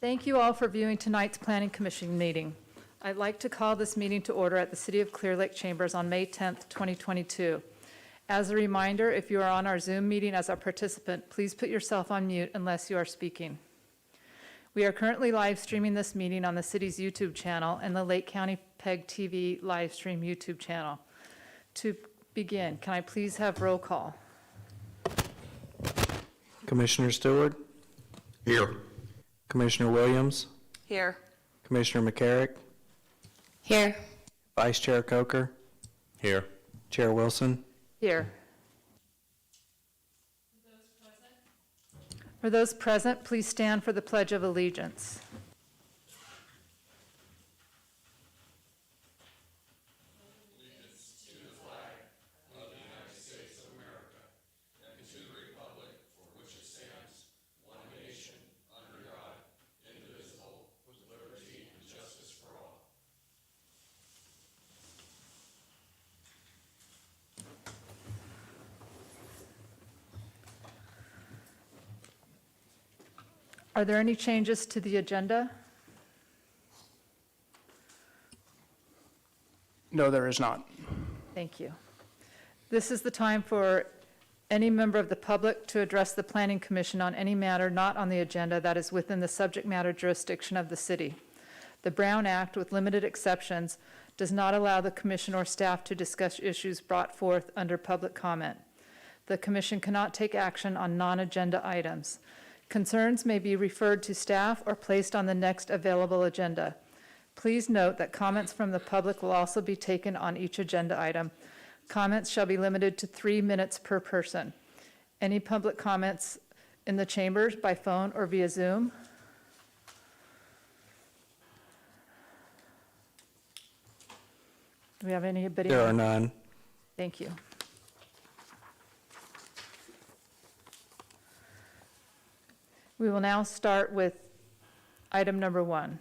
Thank you all for viewing tonight's Planning Commission meeting. I'd like to call this meeting to order at the City of Clearlake Chambers on May 10th, 2022. As a reminder, if you are on our Zoom meeting as a participant, please put yourself on mute unless you are speaking. We are currently live streaming this meeting on the city's YouTube channel and the Lake County PEG TV live stream YouTube channel. To begin, can I please have roll call? Commissioner Stewart? Here. Commissioner Williams? Here. Commissioner McCarrick? Here. Vice Chair Coker? Here. Chair Wilson? Here. For those present, please stand for the Pledge of Allegiance. Are there any changes to the agenda? No, there is not. Thank you. This is the time for any member of the public to address the Planning Commission on any matter not on the agenda that is within the subject matter jurisdiction of the city. The Brown Act, with limited exceptions, does not allow the commission or staff to discuss issues brought forth under public comment. The commission cannot take action on non-agenda items. Concerns may be referred to staff or placed on the next available agenda. Please note that comments from the public will also be taken on each agenda item. Comments shall be limited to 3 minutes per person. Any public comments in the chambers by phone or via Zoom? Do we have anybody? There are none. Thank you. We will now start with item number 1.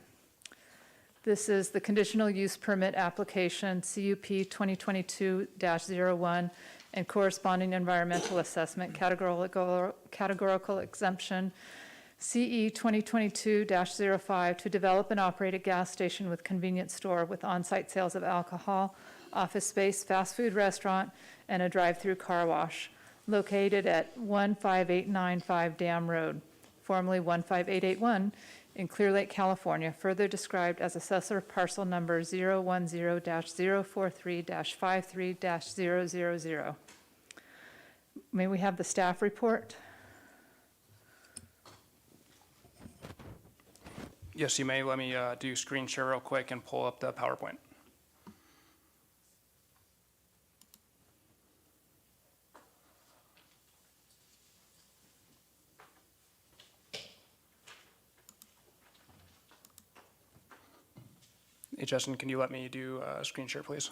This is the conditional use permit application, CUP 2022-01, and corresponding environmental assessment, categorical exemption, CE 2022-05, to develop and operate a gas station with convenience store with on-site sales of alcohol, office space, fast food restaurant, and a drive-through car wash, located at 15895 Dam Road, formerly 15881, in Clearlake, California, further described as assessor parcel number 010-043-53-000. May we have the staff report? Yes, you may. Let me do screen share real quick and pull up the PowerPoint. Hey, Justin, can you let me do screen share, please?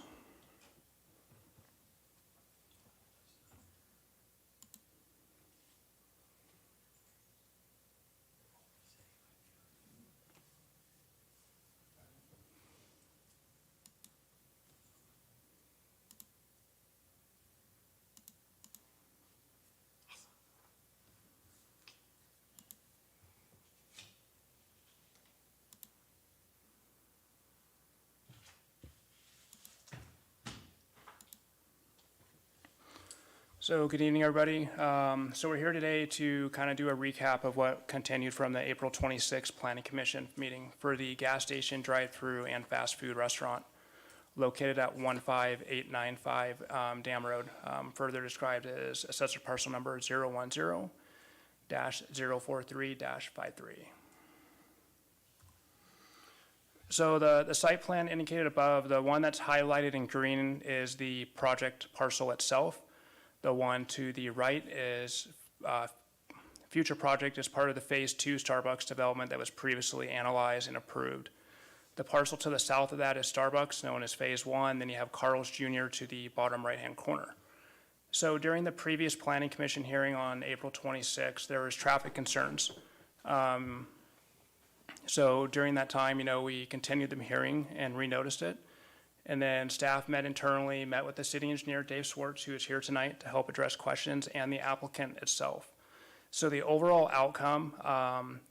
So good evening, everybody. So we're here today to kind of do a recap of what continued from the April 26th Planning Commission meeting for the gas station, drive-through, and fast food restaurant located at 15895 Dam Road, further described as assessor parcel number 010-043-53. So the site plan indicated above, the one that's highlighted in green is the project parcel itself. The one to the right is future project as part of the Phase 2 Starbucks development that was previously analyzed and approved. The parcel to the south of that is Starbucks, known as Phase 1. Then you have Carl's Jr. to the bottom right-hand corner. So during the previous Planning Commission hearing on April 26th, there was traffic concerns. So during that time, we continued the hearing and renoticed it. And then staff met internally, met with the city engineer, Dave Swartz, who is here tonight to help address questions, and the applicant itself. So the overall outcome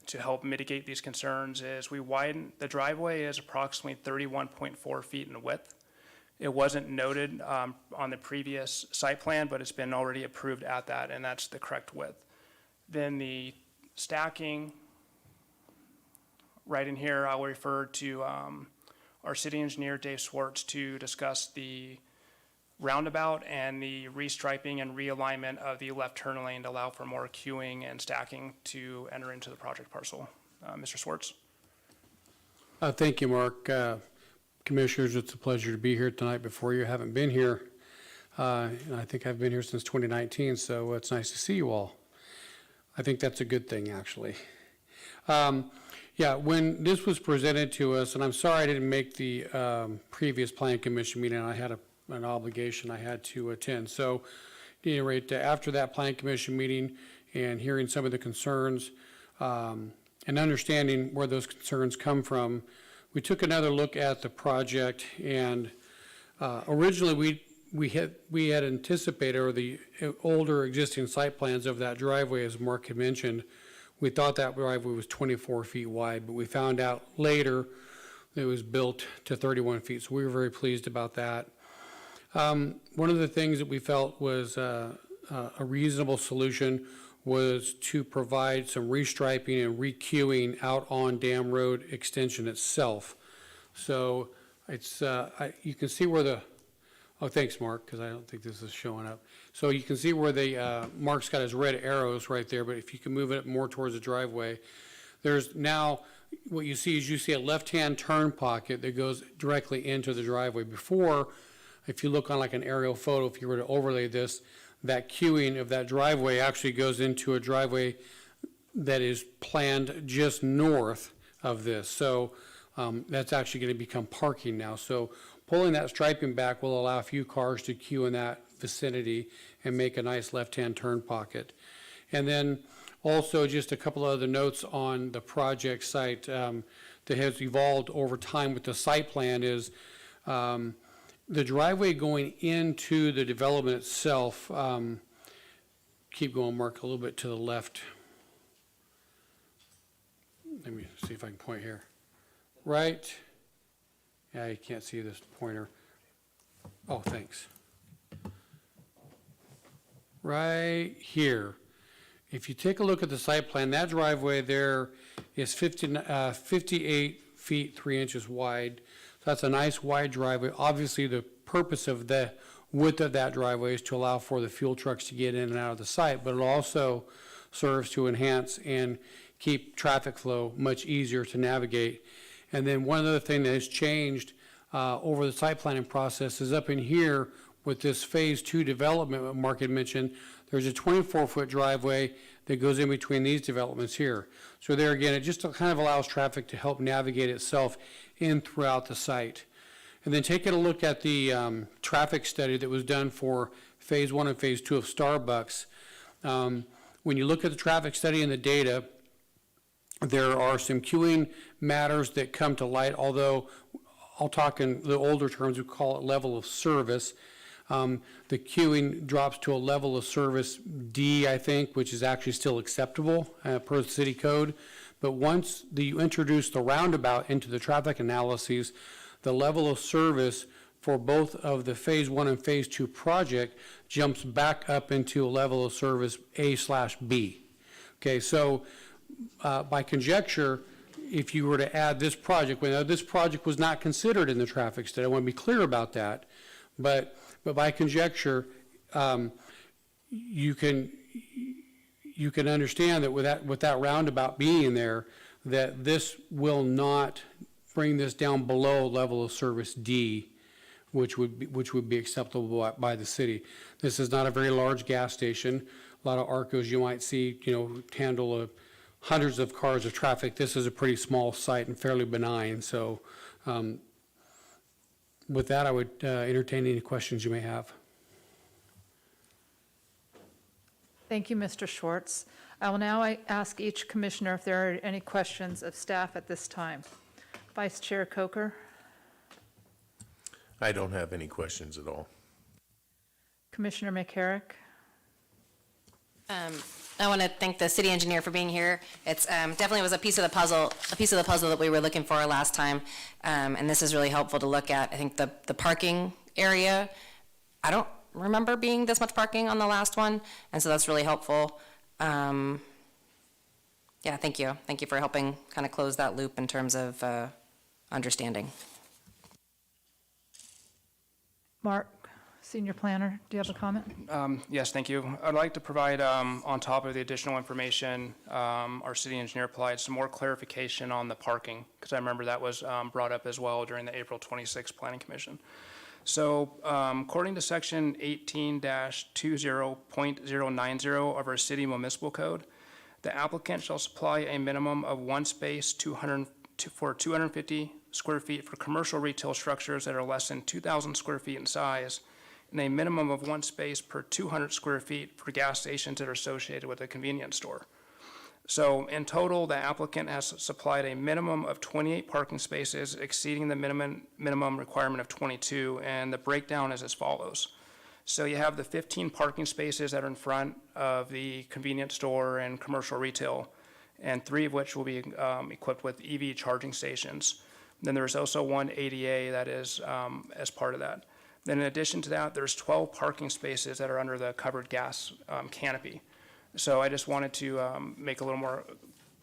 to help mitigate these concerns is we widen, the driveway is approximately 31.4 feet in width. It wasn't noted on the previous site plan, but it's been already approved at that, and that's the correct width. Then the stacking, right in here, I'll refer to our city engineer, Dave Swartz, to discuss the roundabout and the restriping and realignment of the left turn lane to allow for more queuing and stacking to enter into the project parcel. Mr. Swartz? Thank you, Mark. Commissioners, it's a pleasure to be here tonight before you. Haven't been here. And I think I've been here since 2019, so it's nice to see you all. I think that's a good thing, actually. Yeah, when this was presented to us, and I'm sorry I didn't make the previous Planning Commission meeting, I had an obligation I had to attend. So, at any rate, after that Planning Commission meeting and hearing some of the concerns and understanding where those concerns come from, we took another look at the project, and originally we had anticipated, or the older existing site plans of that driveway, as Mark had mentioned, we thought that driveway was 24 feet wide, but we found out later it was built to 31 feet, so we were very pleased about that. One of the things that we felt was a reasonable solution was to provide some restriping and requeuing out on Dam Road extension itself. So it's, you can see where the, oh, thanks, Mark, because I don't think this is showing up. So you can see where the, Mark's got his red arrows right there, but if you can move it more towards the driveway, there's now, what you see is you see a left-hand turn pocket that goes directly into the driveway. Before, if you look on like an aerial photo, if you were to overlay this, that queuing of that driveway actually goes into a driveway that is planned just north of this. So that's actually going to become parking now. So pulling that striping back will allow a few cars to queue in that vicinity and make a nice left-hand turn pocket. And then also just a couple other notes on the project site that has evolved over time with the site plan is the driveway going into the development itself, keep going, Mark, a little bit to the left. Let me see if I can point here. Right. Yeah, you can't see this pointer. Oh, thanks. Right here. If you take a look at the site plan, that driveway there is 58 feet 3 inches wide. That's a nice wide driveway. Obviously, the purpose of the width of that driveway is to allow for the fuel trucks to get in and out of the site, but it also serves to enhance and keep traffic flow much easier to navigate. And then one other thing that has changed over the site planning process is up in here with this phase 2 development that Mark had mentioned, there's a 24-foot driveway that goes in between these developments here. So there again, it just kind of allows traffic to help navigate itself in throughout the site. And then taking a look at the traffic study that was done for phase 1 and phase 2 of Starbucks, when you look at the traffic study and the data, there are some queuing matters that come to light, although I'll talk in the older terms, we call it level of service. The queuing drops to a level of service D, I think, which is actually still acceptable per the city code. But once you introduce the roundabout into the traffic analyses, the level of service for both of the phase 1 and phase 2 project jumps back up into a level of service A/B. Okay, so by conjecture, if you were to add this project, this project was not considered in the traffic study, I want to be clear about that, but by conjecture, you can understand that with that roundabout being there, that this will not bring this down below level of service D, which would be acceptable by the city. This is not a very large gas station. A lot of ARCOs you might see, handle hundreds of cars of traffic. This is a pretty small site and fairly benign. So with that, I would entertain any questions you may have. Thank you, Mr. Schwartz. I will now ask each commissioner if there are any questions of staff at this time. Vice Chair Coker. I don't have any questions at all. Commissioner McCarrick. I want to thank the city engineer for being here. It's definitely was a piece of the puzzle that we were looking for last time, and this is really helpful to look at. I think the parking area, I don't remember being this much parking on the last one, and so that's really helpful. Yeah, thank you. Thank you for helping kind of close that loop in terms of understanding. Mark, Senior Planner, do you have a comment? Yes, thank you. I'd like to provide, on top of the additional information, our city engineer provided some more clarification on the parking, because I remember that was brought up as well during the April 26th Planning Commission. So according to section 18-20.090 of our city municipal code, the applicant shall supply a minimum of one space for 250 square feet for commercial retail structures that are less than 2,000 square feet in size, and a minimum of one space per 200 square feet for gas stations that are associated with a convenience store. So in total, the applicant has supplied a minimum of 28 parking spaces, exceeding the minimum requirement of 22, and the breakdown is as follows. So you have the 15 parking spaces that are in front of the convenience store and commercial retail, and 3 of which will be equipped with EV charging stations. Then there's also one ADA that is as part of that. Then in addition to that, there's 12 parking spaces that are under the covered gas canopy. So I just wanted to make a little more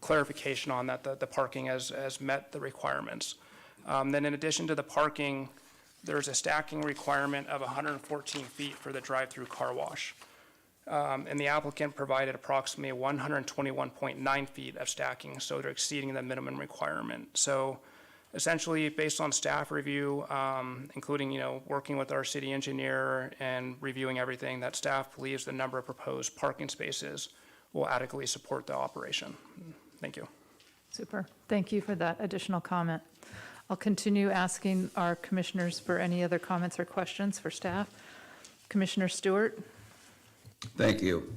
clarification on that, the parking has met the requirements. Then in addition to the parking, there's a stacking requirement of 114 feet for the drive-through car wash. And the applicant provided approximately 121.9 feet of stacking, so they're exceeding the minimum requirement. So essentially, based on staff review, including, working with our city engineer and reviewing everything, that staff believes the number of proposed parking spaces will adequately support the operation. Thank you. Super. Thank you for that additional comment. I'll continue asking our commissioners for any other comments or questions for staff. Commissioner Stewart? Thank you.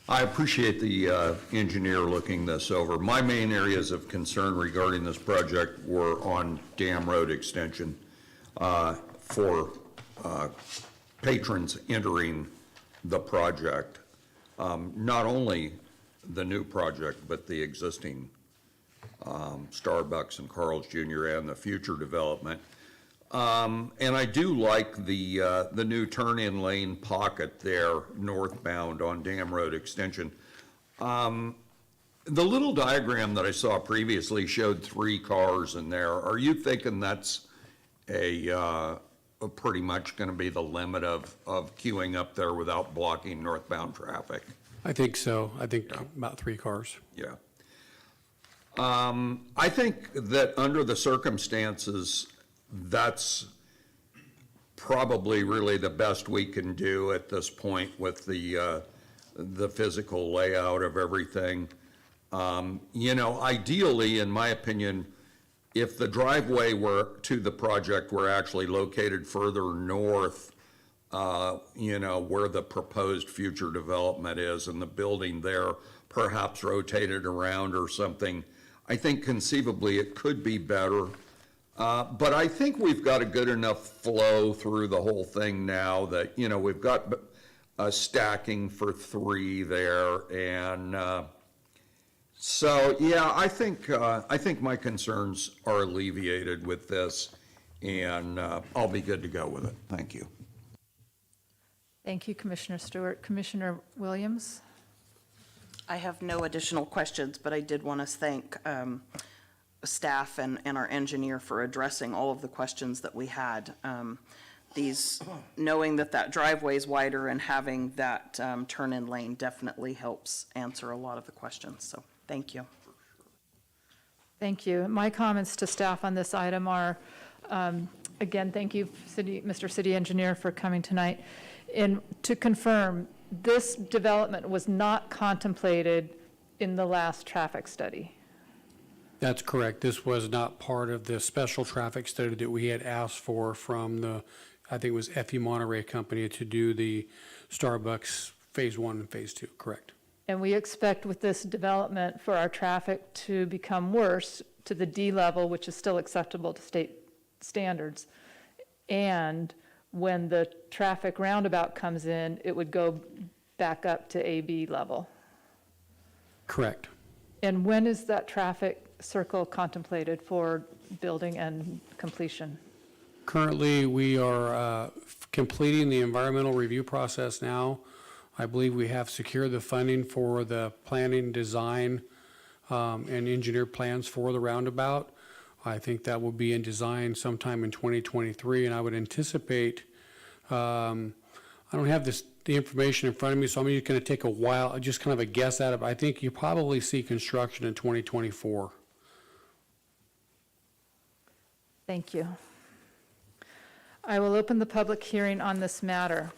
I appreciate the engineer looking this over. My main areas of concern regarding this project were on Dam Road extension for patrons entering the project, not only the new project, but the existing Starbucks and Carl's Jr. and the future development. And I do like the new turn-in lane pocket there northbound on Dam Road extension. The little diagram that I saw previously showed 3 cars in there. Are you thinking that's pretty much going to be the limit of queuing up there without blocking northbound traffic? I think so. I think about 3 cars. Yeah. I think that under the circumstances, that's probably really the best we can do at this point with the physical layout of everything. Ideally, in my opinion, if the driveway to the project were actually located further north, where the proposed future development is and the building there perhaps rotated around or something, I think conceivably it could be better. But I think we've got a good enough flow through the whole thing now that, we've got stacking for 3 there. And so, yeah, I think my concerns are alleviated with this, and I'll be good to go with it. Thank you. Thank you, Commissioner Stewart. Commissioner Williams? I have no additional questions, but I did want to thank staff and our engineer for addressing all of the questions that we had. Knowing that driveway is wider and having that turn-in lane definitely helps answer a lot of the questions. So thank you. Thank you. My comments to staff on this item are, again, thank you, Mr. City Engineer, for coming tonight. And to confirm, this development was not contemplated in the last traffic study. That's correct. This was not part of the special traffic study that we had asked for from I think it was FE Monterey Company to do the Starbucks Phase 1 and Phase 2, correct? And we expect with this development for our traffic to become worse to the D level, which is still acceptable to state standards. And when the traffic roundabout comes in, it would go back up to AB level. Correct. And when is that traffic circle contemplated for building and completion? Currently, we are completing the environmental review process now. I believe we have secured the funding for the planning, design, and engineer plans for the roundabout. I think that will be in design sometime in 2023, and I would anticipate, I don't have the information in front of me, so I'm just going to take a while, just kind of a guess at it. I think you probably see construction in 2024. Thank you. I will open the public hearing on this matter.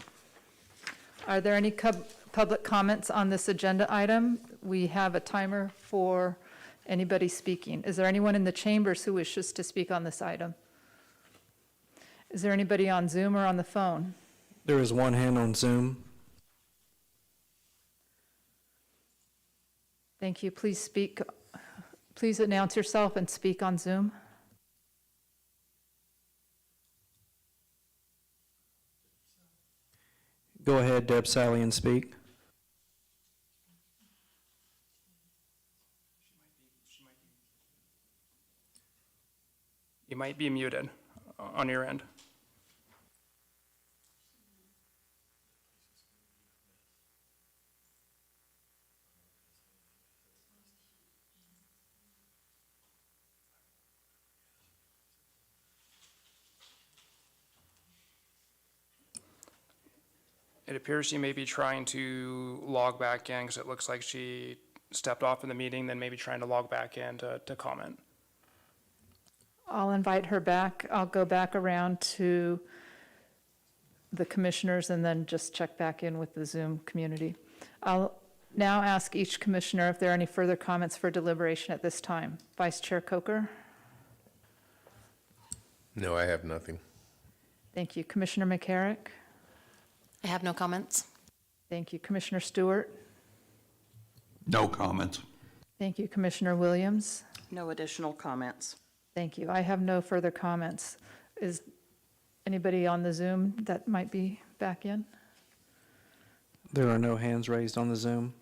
Are there any public comments on this agenda item? We have a timer for anybody speaking. Is there anyone in the chambers who wishes to speak on this item? Is there anybody on Zoom or on the phone? There is one hand on Zoom. Thank you. Please speak. Please announce yourself and speak on Zoom. Go ahead, Deb Sally, and speak. You might be muted on your end. It appears she may be trying to log back in because it looks like she stepped off in the meeting, then maybe trying to log back in to comment. I'll invite her back. I'll go back around to the commissioners and then just check back in with the Zoom community. I'll now ask each commissioner if there are any further comments for deliberation at this time. Vice Chair Coker? No, I have nothing. Thank you. Commissioner McCarrick? I have no comments. Thank you. Commissioner Stewart? No comments. Thank you. Commissioner Williams? No additional comments. Thank you. I have no further comments. Is anybody on the Zoom that might be back in? There are no hands raised on the Zoom.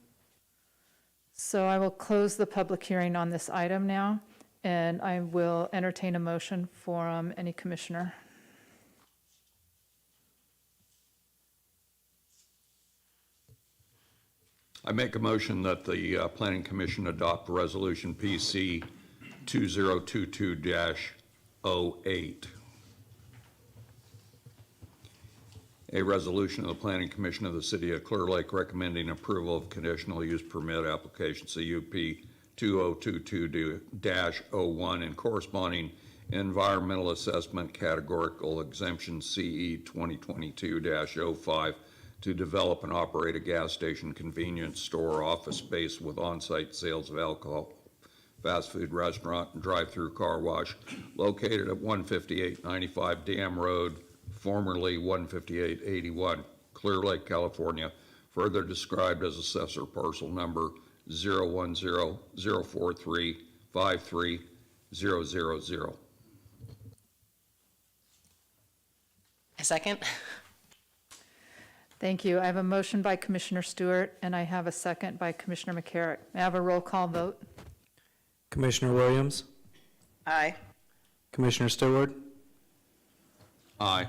So I will close the public hearing on this item now, and I will entertain a motion from any commissioner. I make a motion that the Planning Commission adopt Resolution PC 2022-08. A resolution of the Planning Commission of the City of Clear Lake recommending approval of conditional use permit application CUP 2022-01 and corresponding environmental assessment categorical exemption CE 2022-05 to develop and operate a gas station, convenience store, office space with on-site sales of alcohol, fast food restaurant, and drive-through car wash located at 15895 Dam Road, formerly 15881, Clear Lake, California, further described as assessor parcel number 010-043-53000. A second? Thank you. I have a motion by Commissioner Stewart, and I have a second by Commissioner McCarrick. May I have a roll call vote? Commissioner Williams? Aye. Commissioner Stewart? Aye.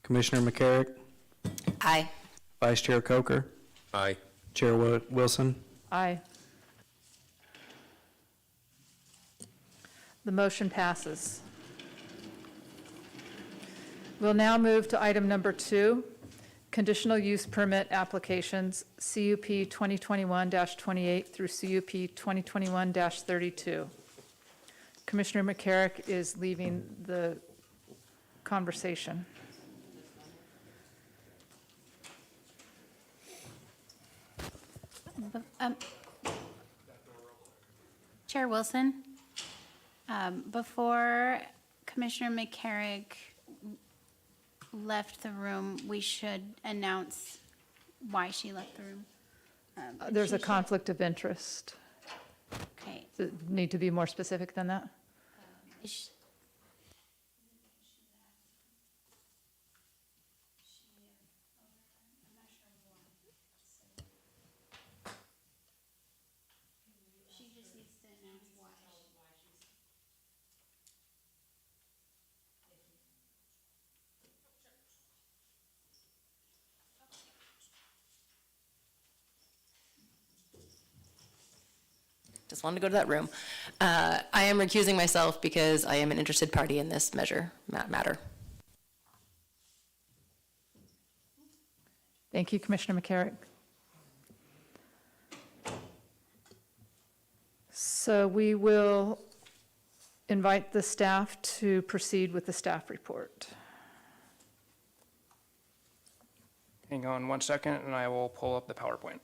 Commissioner McCarrick? Aye. Vice Chair Coker? Aye. Chair Wilson? Aye. The motion passes. We'll now move to item number 2, conditional use permit applications, CUP 2021-28 through CUP 2021-32. Commissioner McCarrick is leaving the conversation. Chair Wilson, before Commissioner McCarrick left the room, we should announce why she left the room. There's a conflict of interest. Okay. Does it need to be more specific than that? Is- just wanted to go to that room. I am recusing myself because I am an interested party in this matter. Thank you, Commissioner McCarrick. So we will invite the staff to proceed with the staff report. Hang on one second, and I will pull up the PowerPoint.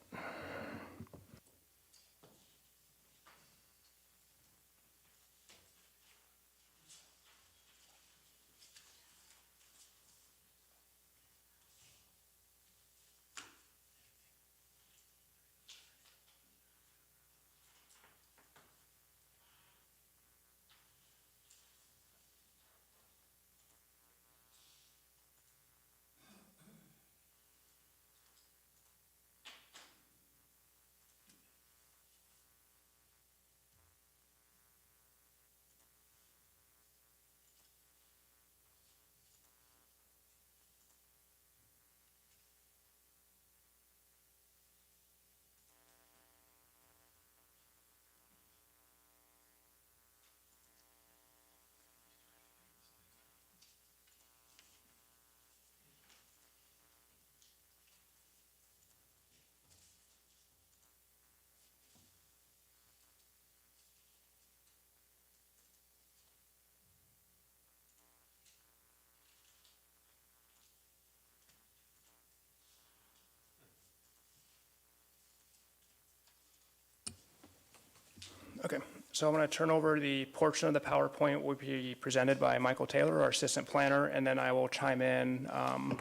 Okay, so I'm going to turn over the portion of the PowerPoint will be presented by Michael Taylor, our assistant planner, and then I will chime in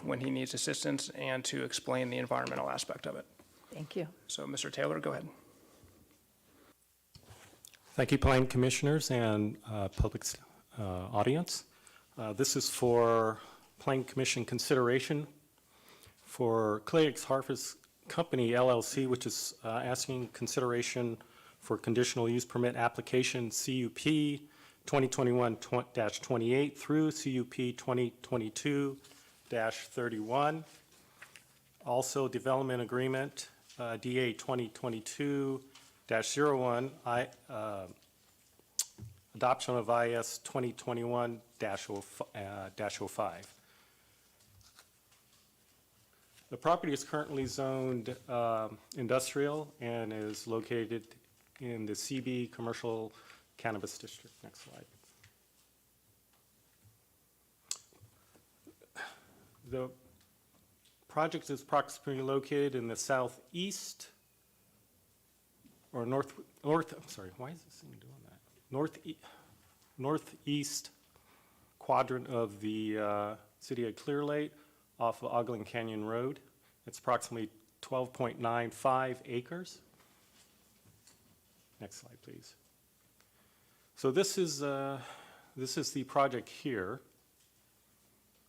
when he needs assistance and to explain the environmental aspect of it. Thank you. So, Mr. Taylor, go ahead. Thank you, Planning Commissioners and public audience. This is for Planning Commission consideration for Clearlake Harvest Company LLC, which is asking consideration for conditional use permit application CUP 2021-28 through CUP 2022-31. Also, development agreement DA 2022-01, adoption of IS 2021-05. The property is currently zoned industrial and is located in the CB Commercial Cannabis District. Next slide. The project is approximately located in the southeast or north, I'm sorry, why is this thing doing that? Northeast quadrant of the city of Clearlake off of Ogling Canyon Road. It's approximately 12.95 acres. Next slide, please. So this is the project here,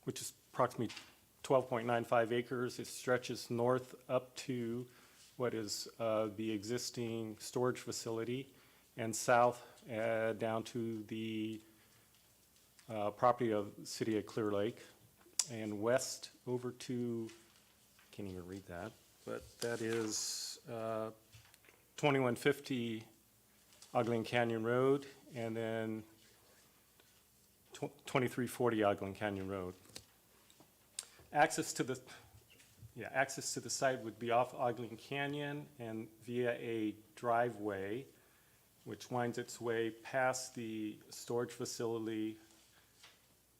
which is approximately 12.95 acres. It stretches north up to what is the existing storage facility, and south down to the property of the city of Clearlake, and west over to, can't even read that, but that is 2150 Ogling Canyon Road, and then 2340 Ogling Canyon Road. Access to the site would be off Ogling Canyon and via a driveway, which winds its way past the storage facility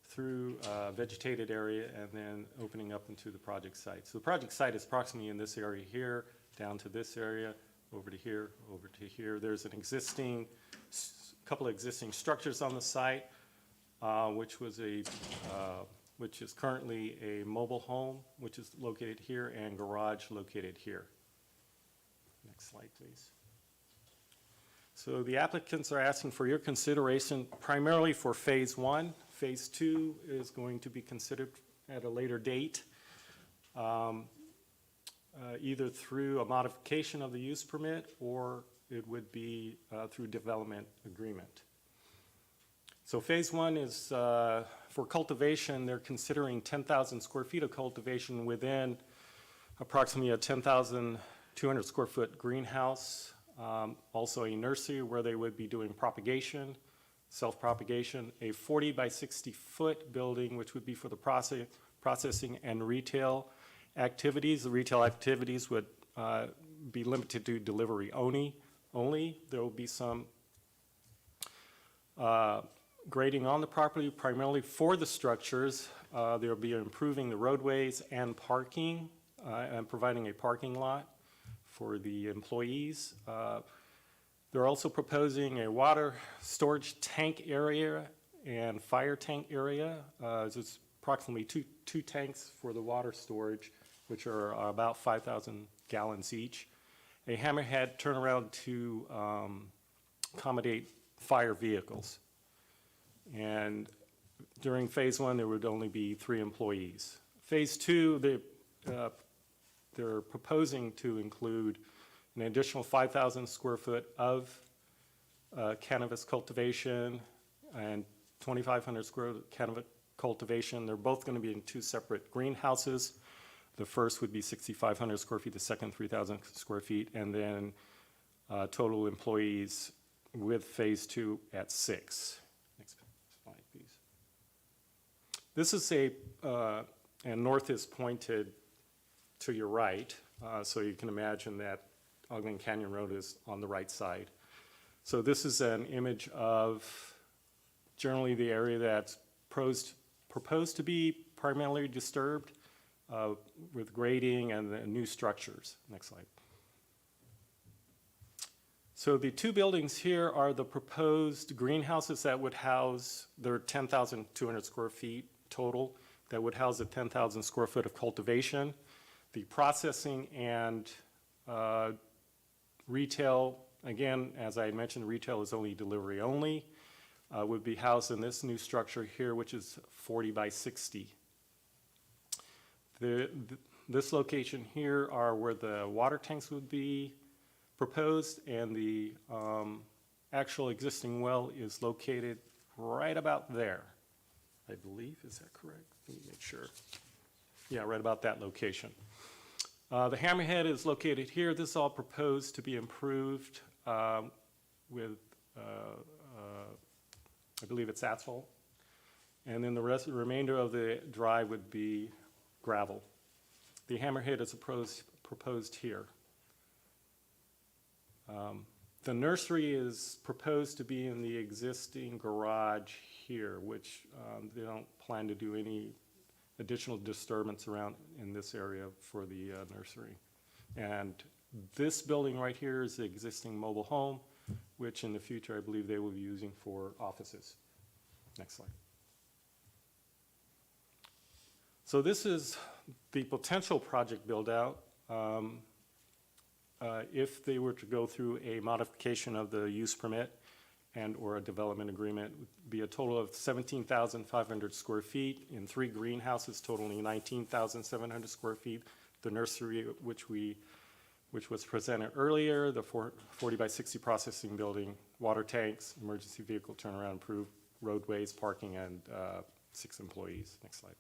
through a vegetated area and then opening up into the project site. So the project site is approximately in this area here, down to this area, over to here, over to here. There's an couple of existing structures on the site, which is currently a mobile home, which is located here, and garage located here. Next slide, please. So the applicants are asking for your consideration primarily for phase 1. Phase 2 is going to be considered at a later date, either through a modification of the use permit, or it would be through development agreement. So phase 1 is for cultivation. They're considering 10,000 square feet of cultivation within approximately a 10,200 square foot greenhouse Also a nursery where they would be doing propagation, self-propagation, a 40 by 60 foot building, which would be for the processing and retail activities. The retail activities would be limited to delivery only. There will be some grading on the property primarily for the structures. There will be improving the roadways and parking and providing a parking lot for the employees. They're also proposing a water storage tank area and fire tank area. There's approximately two tanks for the water storage, which are about 5,000 gallons each. A hammerhead turnaround to accommodate fire vehicles. And during phase one, there would only be 3 employees. Phase two, they're proposing to include an additional 5,000 square foot of cannabis cultivation and 2,500 square cannabis cultivation. They're both going to be in 2 separate greenhouses. The first would be 6,500 square feet, the second 3,000 square feet, and then total employees with phase two at 6. Next slide, please. This is and north is pointed to your right, so you can imagine that Ogden Canyon Road is on the right side. So this is an image of generally the area that's proposed to be primarily disturbed with grading and the new structures. Next slide. So the 2 buildings here are the proposed greenhouses that would house, they're 10,200 square feet total, that would house a 10,000 square foot of cultivation. The processing and retail, again, as I mentioned, retail is only delivery only, would be housed in this new structure here, which is 40 by 60. This location here are where the water tanks would be proposed, and the actual existing well is located right about there, I believe. Is that correct? Let me make sure. Yeah, right about that location. The hammerhead is located here. This is all proposed to be improved with, I believe it's asphalt. And then the remainder of the drive would be gravel. The hammerhead is proposed here. The nursery is proposed to be in the existing garage here, which they don't plan to do any additional disturbance around in this area for the nursery. And this building right here is the existing mobile home, which in the future I believe they will be using for offices. Next slide. So this is the potential project build out. If they were to go through a modification of the use permit and or a development agreement, would be a total of 17,500 square feet in 3 greenhouses totaling 19,700 square feet. The nursery, which was presented earlier, the 40 by 60 processing building, water tanks, emergency vehicle turnaround, improved roadways, parking, and 6 employees. Next slide.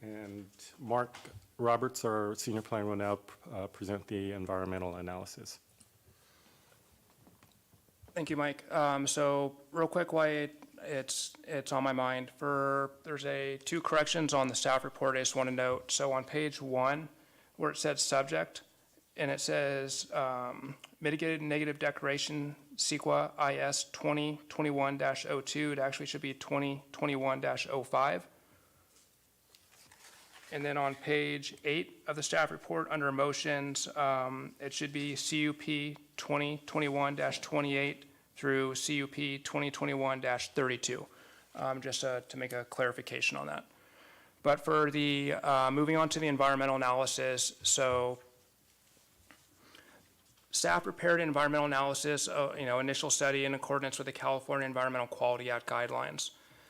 And Mark Roberts, our senior planner, will now present the environmental analysis. Thank you, Mike. So real quick, why it's on my mind. There's 2 corrections on the staff report I just want to note. So on page 1, where it says subject, and it says mitigated negative declaration CEQA IS 2021-02, it actually should be 2021-05. And then on page 8 of the staff report, under motions, it should be CUP 2021-28 through CUP 2021-32, just to make a clarification on that. But for the, moving on to the environmental analysis, so staff prepared an environmental analysis, initial study in accordance with the California Environmental Quality Act guidelines.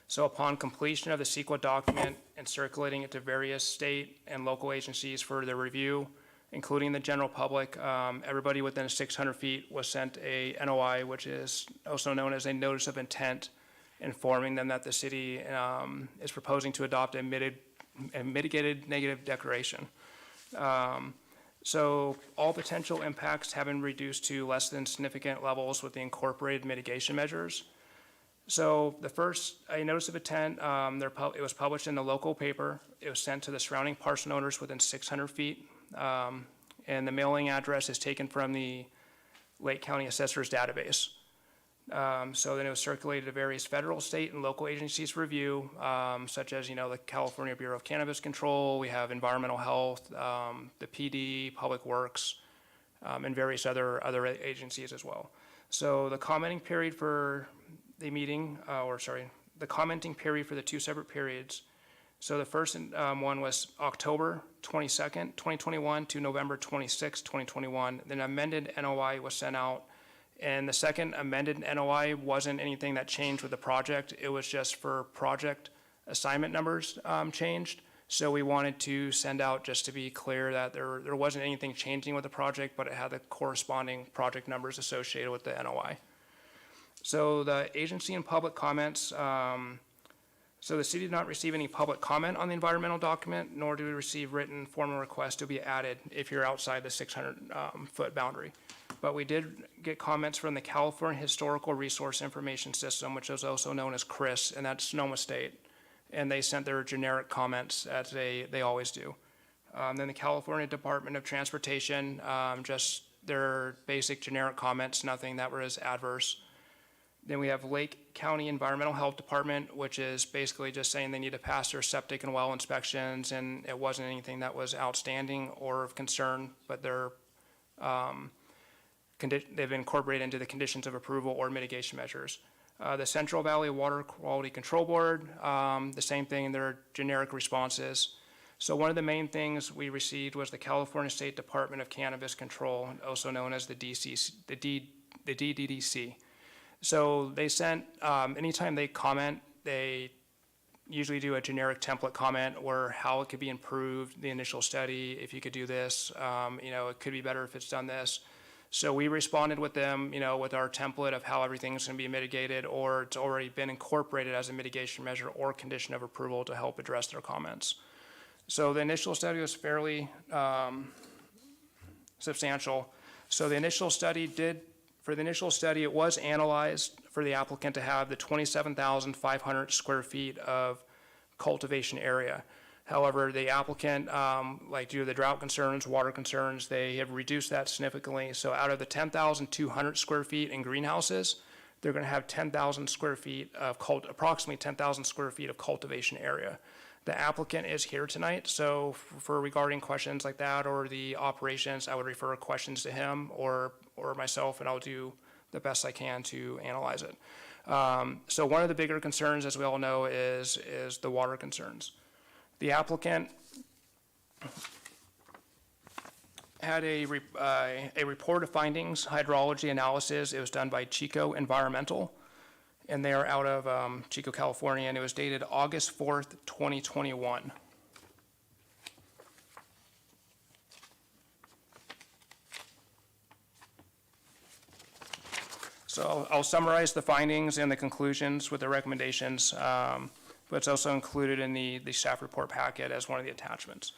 So upon completion of the CEQA document and circulating it to various state and local agencies for their review, including the general public, everybody within 600 feet was sent a NOI, which is also known as a notice of intent, informing them that the city is proposing to adopt a mitigated negative declaration. So all potential impacts have been reduced to less than significant levels with the incorporated mitigation measures. So the first, a notice of intent, it was published in the local paper. It was sent to the surrounding parcel owners within 600 feet. And the mailing address is taken from the Lake County Assessor's database. So then it was circulated to various federal, state, and local agencies for review, such as, the California Bureau of Cannabis Control, we have Environmental Health, the PD, Public Works, and various other agencies as well. So the commenting period for the meeting, the commenting period for the two separate periods. So the first one was October 22nd, 2021 to November 26th, 2021. Then amended NOI was sent out. And the second amended NOI wasn't anything that changed with the project. It was just for project assignment numbers changed. So we wanted to send out just to be clear that there wasn't anything changing with the project, but it had the corresponding project numbers associated with the NOI. So the agency and public comments, so the city did not receive any public comment on the environmental document, nor do we receive written formal requests to be added if you're outside the 600-foot boundary. But we did get comments from the California Historical Resource Information System, which is also known as CRIS, and that's Sonoma State. And they sent their generic comments, as they always do. Then the California Department of Transportation, just their basic generic comments, nothing that was adverse. Then we have Lake County Environmental Health Department, which is basically just saying they need to pass their septic and well inspections, and it wasn't anything that was outstanding or of concern, but they've incorporated into the conditions of approval or mitigation measures. The Central Valley Water Quality Control Board, the same thing in their generic responses. So one of the main things we received was the California State Department of Cannabis Control, also known as the DDDC. So they sent, anytime they comment, they usually do a generic template comment where how it could be improved, the initial study, if you could do this, it could be better if it's done this. So we responded with them, with our template of how everything's gonna be mitigated, or it's already been incorporated as a mitigation measure or condition of approval to help address their comments. So the initial study was fairly substantial. So the initial study it was analyzed for the applicant to have the 27,500 square feet of cultivation area. However, the applicant, due to the drought concerns, water concerns, they have reduced that significantly. So out of the 10,200 square feet in greenhouses, they're gonna have 10,000 square feet of approximately 10,000 square feet of cultivation area. The applicant is here tonight, so for regarding questions like that or the operations, I would refer questions to him or myself, and I'll do the best I can to analyze it. So one of the bigger concerns, as we all know, is the water concerns. The applicant had a report of findings, hydrology analysis. It was done by Chico Environmental, and they are out of Chico, California, and it was dated August 4th, 2021. So I'll summarize the findings and the conclusions with the recommendations, but it's also included in the staff report packet as one of the attachments.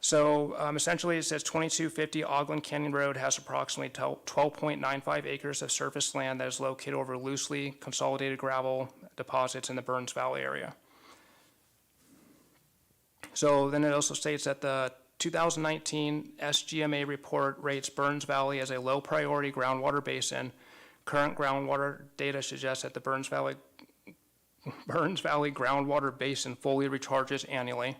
So essentially it says 2250 Ogden Canyon Road has approximately 12.95 acres of surface land that is located over loosely consolidated gravel deposits in the Burns Valley area. So then it also states that the 2019 SGMA report rates Burns Valley as a low priority groundwater basin. Current groundwater data suggests that the Burns Valley groundwater basin fully recharges annually.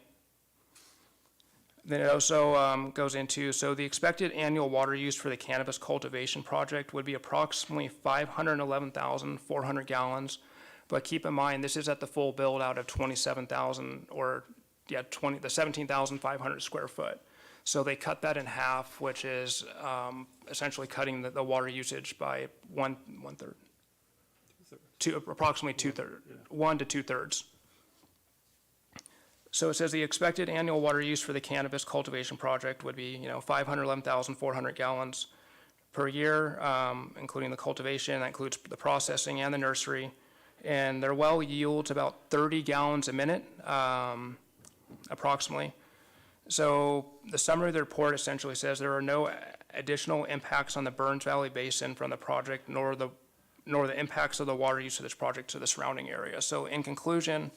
Then it also goes into, so the expected annual water use for the cannabis cultivation project would be approximately 511,400 gallons. But keep in mind, this is at the full build out of 27,000 the 17,500 square foot. So they cut that in half, which is essentially cutting the water usage by one third, approximately 1 to 2/3. So it says the expected annual water use for the cannabis cultivation project would be, 511,400 gallons per year, including the cultivation. That includes the processing and the nursery. And their well yields about 30 gallons a minute, approximately. So the summary of the report essentially says there are no additional impacts on the Burns Valley Basin from the project, nor the impacts of the water use of this project to the surrounding area. So in conclusion,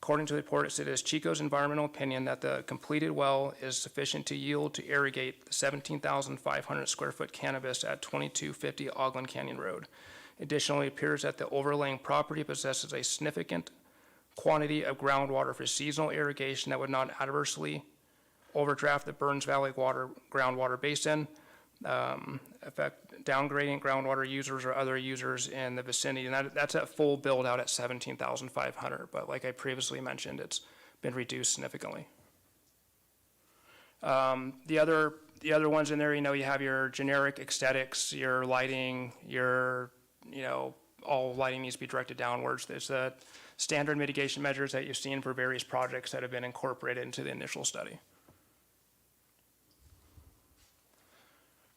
according to the report, it is Chico's environmental opinion that the completed well is sufficient to yield to irrigate the 17,500 square foot cannabis at 2250 Ogden Canyon Road. Additionally, it appears that the overlaying property possesses a significant quantity of groundwater for seasonal irrigation that would not adversely overdraft the Burns Valley groundwater basin, affect downgrading groundwater users or other users in the vicinity. And that's at full build out at 17,500. But like I previously mentioned, it's been reduced significantly. The other ones in there, you have your generic aesthetics, your lighting, all lighting needs to be directed downwards. There's the standard mitigation measures that you've seen for various projects that have been incorporated into the initial study.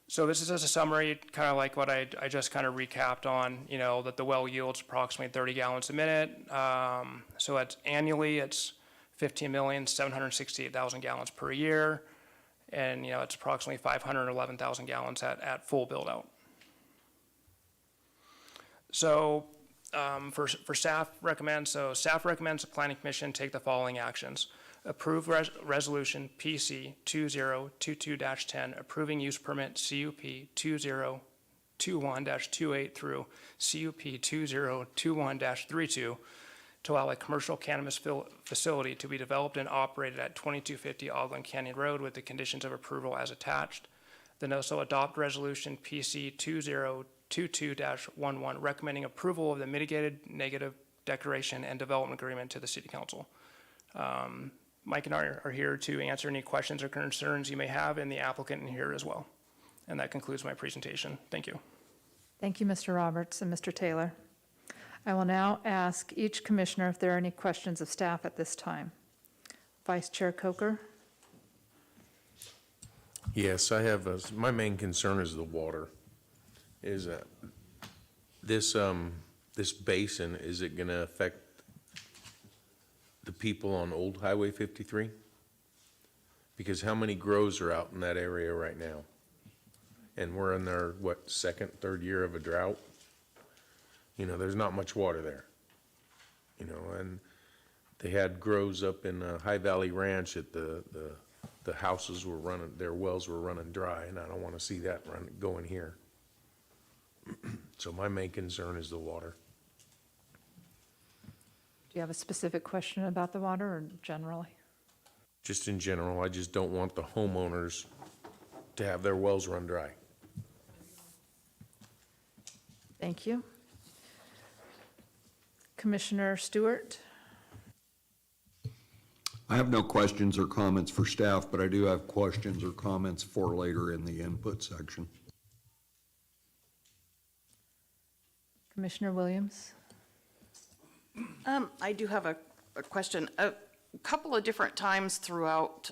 So this is just a summary, kind of like what I just kind of recapped on, that the well yields approximately 30 gallons a minute. So annually, it's 15,768,000 gallons per year. And, it's approximately 511,000 gallons at full build out. So for staff recommends the Planning Commission take the following actions. Approve resolution PC 2022-10, approving use permit CUP 2021-28 through CUP 2021-32 to allow a commercial cannabis facility to be developed and operated at 2250 Ogden Canyon Road with the conditions of approval as attached. Then also adopt resolution PC 2022-11, recommending approval of the mitigated negative declaration and development agreement to the City Council. Mike and I are here to answer any questions or concerns you may have, and the applicant in here as well. And that concludes my presentation. Thank you. Thank you, Mr. Roberts and Mr. Taylor. I will now ask each commissioner if there are any questions of staff at this time. Vice Chair Coker? Yes, I have, my main concern is the water. Is this basin, is it gonna affect the people on Old Highway 53? Because how many grows are out in that area right now? And we're in their, second, third year of a drought? There's not much water there. And they had grows up in High Valley Ranch at the houses were running, their wells were running dry, and I don't want to see that going here. So my main concern is the water. Do you have a specific question about the water or generally? Just in general, I just don't want the homeowners to have their wells run dry. Thank you. Commissioner Stewart? I have no questions or comments for staff, but I do have questions or comments for later in the input section. Commissioner Williams? I do have a question. A couple of different times throughout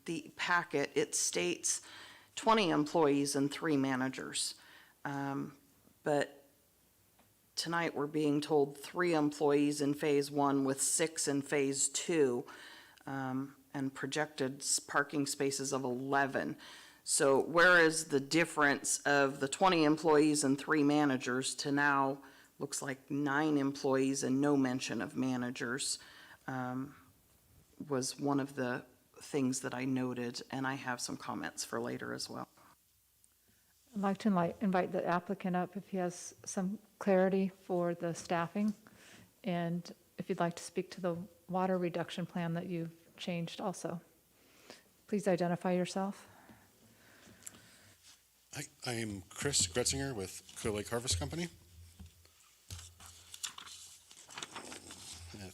the packet, it states 20 employees and 3 managers. But tonight, we're being told 3 employees in Phase 1 with 6 in Phase 2, and projected parking spaces of 11. So where is the difference of the 20 employees and 3 managers to now looks like 9 employees and no mention of managers, was one of the things that I noted, and I have some comments for later as well. I'd like to invite the applicant up if he has some clarity for the staffing, and if you'd like to speak to the water reduction plan that you've changed also. Please identify yourself. I am Chris Gretzinger with Clearlake Harvest Company.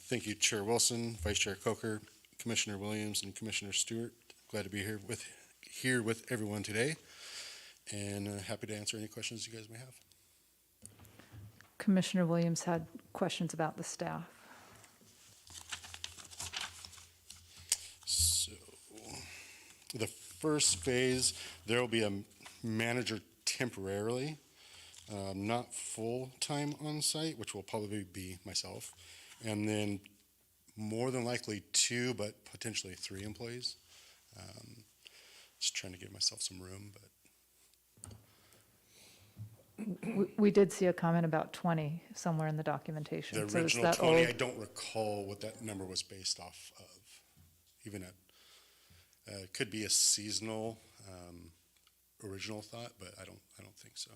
Thank you, Chair Wilson, Vice Chair Coker, Commissioner Williams, and Commissioner Stewart. Glad to be here with everyone today, and happy to answer any questions you guys may have. Commissioner Williams had questions about the staff. So, the first phase, there will be a manager temporarily, not full-time on site, which will probably be myself. And then more than likely 2, but potentially 3 employees. Just trying to give myself some room, but We did see a comment about 20 somewhere in the documentation. the So is original that 20, old? I don't recall what that number was based off of. Even at, it could be a seasonal original thought, but I don't think so.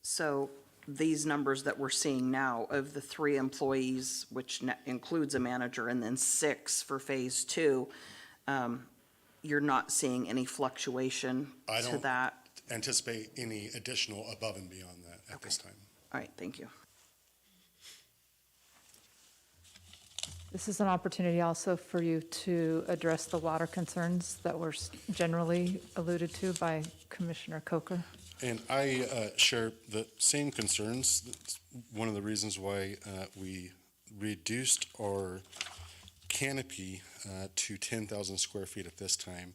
So these numbers that we're seeing now of the 3 employees, which includes a manager, and then 6 for phase 2, you're not seeing any fluctuation I to don't- that? Anticipate any additional above and beyond that at this time. All right, thank you. This is an opportunity also for you to address the water concerns that were generally alluded to by Commissioner Coker. And I share the same concerns. That's one of the reasons why we reduced our canopy to 10,000 square feet at this time.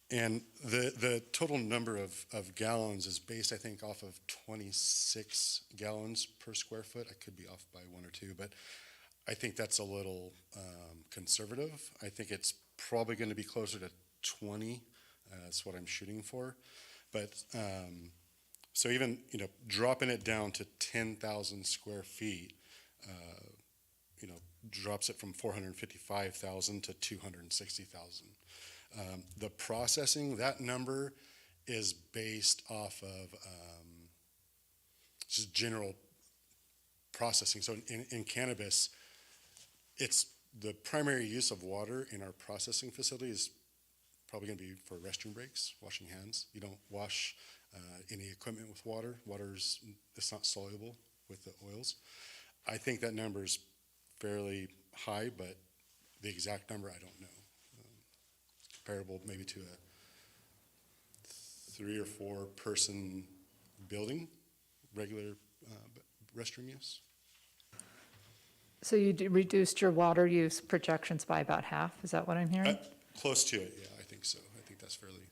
And the total number of gallons is based, I think, off of 26 gallons per square foot. I could be off by 1 or 2, but I think that's a little conservative. I think it's probably going to be closer to 20. That's what I'm shooting for. But so even, dropping it down to 10,000 square feet, drops it from 455,000 to 260,000. The processing, that number is based off of just general processing. So in cannabis, it's the primary use of water in our processing facility is probably going to be for restroom breaks, washing hands. You don't wash any equipment with water. It's not soluble with the oils. I think that number is fairly high, but the exact number I don't know. Comparable maybe to a 3 or 4 person building, regular restroom use. So you reduced your water use projections by about half, is that what I'm hearing? Close to it, yeah, I think so. I think that's fairly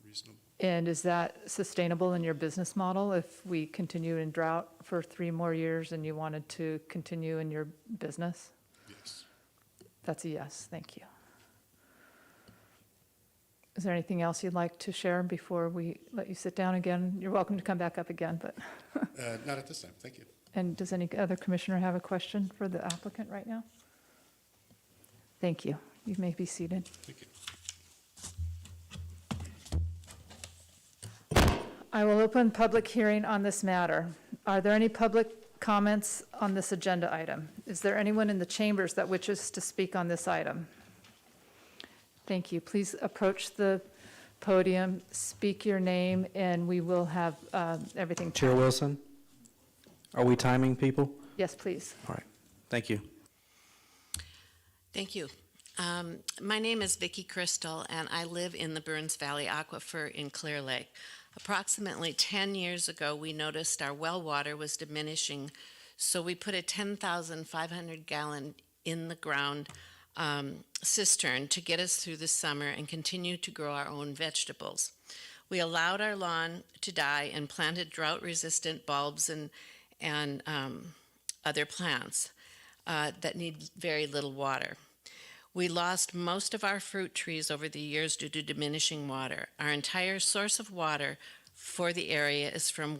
reasonable. And is that sustainable in your business model if we continue in drought for 3 more years and you wanted to continue in your business? Yes. That's a yes, thank you. Is there anything else you'd like to share before we let you sit down again? You're welcome to come back up again, but. Not at this time, thank you. And does any other commissioner have a question for the applicant right now? Thank you. You may be seated. Thank you. I will open public hearing on this matter. Are there any public comments on this agenda item? Is there anyone in the chambers that wishes to speak on this item? Thank you. Please approach the podium, speak your name, and we will have everything. Chair Wilson, are we timing people? Yes, please. All right, thank you. Thank you. My name is Vicki Crystal, and I live in the Burns Valley Aquifer in Clearlake. Approximately 10 years ago, we noticed our well water was diminishing, so we put a 10,500 gallon in the ground cistern to get us through the summer and continue to grow our own vegetables. We allowed our lawn to die and planted drought-resistant bulbs and other plants that need very little water. We lost most of our fruit trees over the years due to diminishing water. Our entire source of water for the area is from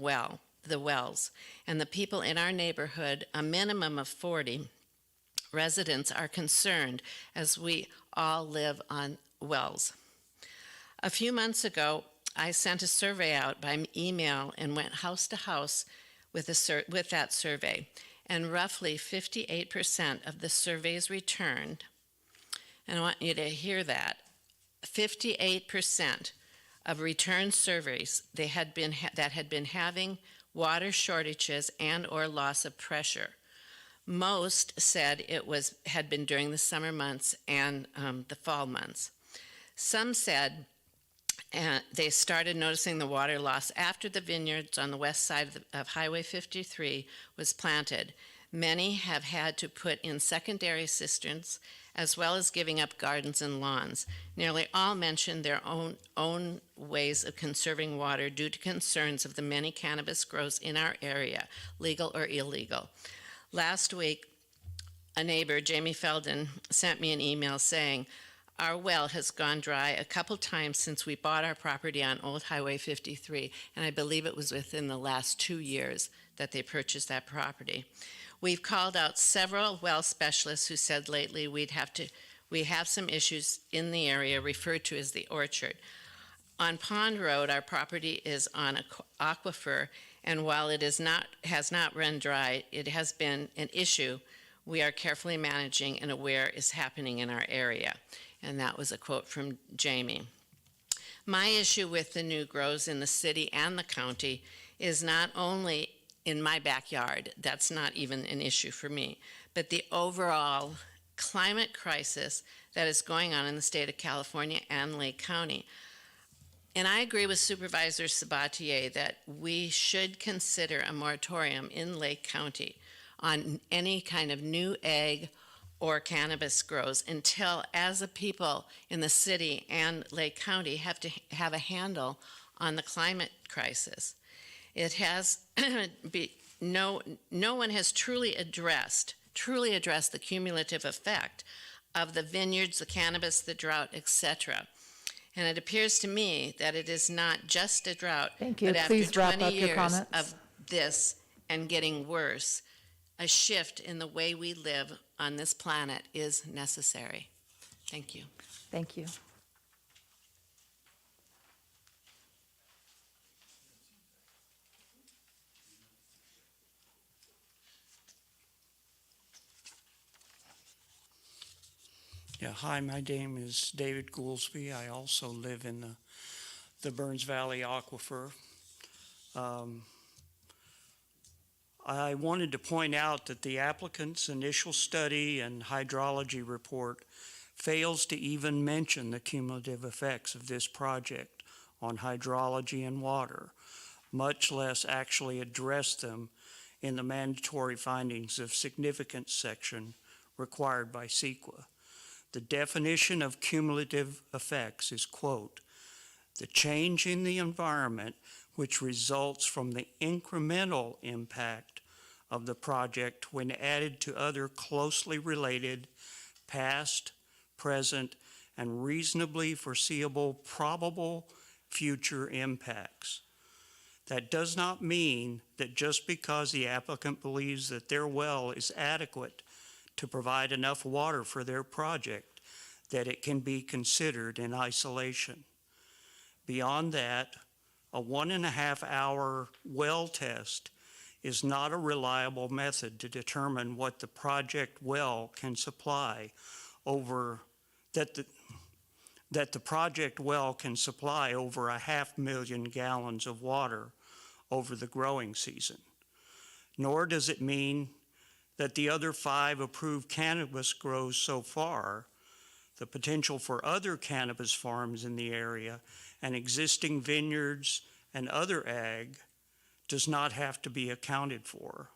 the wells, and the people in our neighborhood, a minimum of 40 residents, are concerned as we all live on wells. A few months ago, I sent a survey out by email and went house to house with that survey, and roughly 58% of the surveys returned, and I want you to hear that, 58% of returned surveys that had been having water shortages and or loss of pressure. Most said it had been during the summer months and the fall months. Some said they started noticing the water loss after the vineyards on the west side of Highway 53 was planted. Many have had to put in secondary cisterns, as well as giving up gardens and lawns. Nearly all mentioned their own ways of conserving water due to concerns of the many cannabis grows in our area, legal or illegal. Last week, a neighbor, Jamie Felden, sent me an email saying, Our well has gone dry a couple times since we bought our property on Old Highway 53, and I believe it was within the last 2 years that they purchased that property. We've called out several well specialists who said lately we have some issues in the area referred to as the orchard. On Pond Road, our property is on an aquifer, and while it has not run dry, it has been an issue we are carefully managing and aware is happening in our area. And that was a quote from Jamie. My issue with the new grows in the city and the county is not only in my backyard, that's not even an issue for me, but the overall climate crisis that is going on in the state of California and Lake County. And I agree with Supervisor Sabatier that we should consider a moratorium in Lake County on any kind of new ag or cannabis grows until, as a people in the city and Lake County, have to have a handle on the climate crisis. It has no one has truly addressed the cumulative effect of the vineyards, the cannabis, the drought, etc. And it appears to me that it is not just a drought, Thank you. but after Please wrap 20 up your years comments. of this and getting worse, a shift in the way we live on this planet is necessary. Thank you. Thank you. Yeah, hi, my name is David Goolsby. I also live in the Burns Valley Aquifer. I wanted to point out that the applicant's initial study and hydrology report fails to even mention the cumulative effects of this project on hydrology and water, much less actually address them in the mandatory findings of significance section required by CEQA. The definition of cumulative effects is, quote, the change in the environment which results from the incremental impact of the project when added to other closely related past, present, and reasonably foreseeable probable future impacts. That does not mean that just because the applicant believes that their well is adequate to provide enough water for their project, that it can be considered in isolation. Beyond that, a 1.5 hour well test is not a reliable method to determine what the project well can supply over that the project well can supply over 500,000 gallons of water over the growing season. Nor does it mean that the other 5 approved cannabis grows so far, the potential for other cannabis farms in the area and existing vineyards and other ag does not have to be accounted for.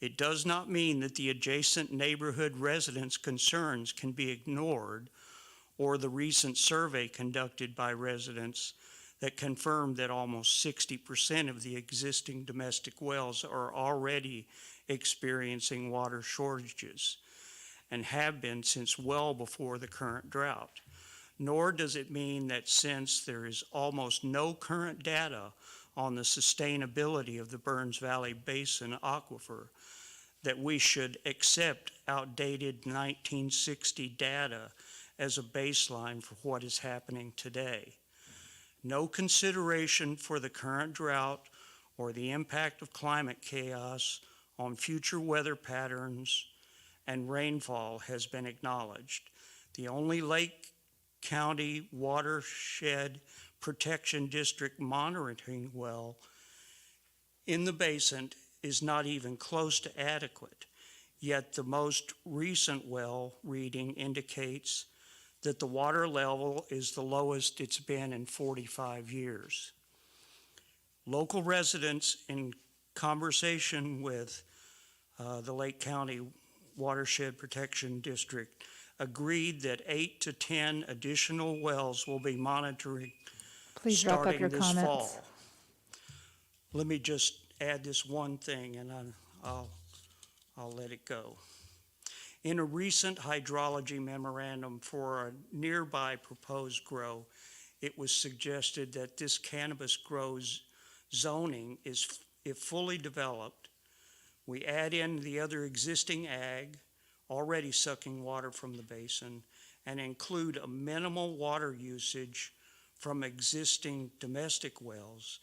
It does not mean that the adjacent neighborhood residents' concerns can be ignored, or the recent survey conducted by residents that confirmed that almost 60% of the existing domestic wells are already experiencing water shortages and have been since well before the current drought. Nor does it mean that since there is almost no current data on the sustainability of the Burns Valley Basin aquifer that we should accept outdated 1960 data as a baseline for what is happening today. No consideration for the current drought or the impact of climate chaos on future weather patterns and rainfall has been acknowledged. The only Lake County Watershed Protection District monitoring well in the basin is not even close to adequate, yet the most recent well reading indicates that the water level is the lowest it's been in 45 years. Local residents, in conversation with the Lake County Watershed Protection District, agreed that 8 to 10 additional wells will be monitoring Please wrap up starting your this comments. fall. Let me just add this one thing, and I'll let it go. In a recent hydrology memorandum for a nearby proposed grow, it was suggested that this cannabis grows zoning is, if fully developed, we add in the other existing ag, already sucking water from the basin, and include a minimal water usage from existing domestic wells,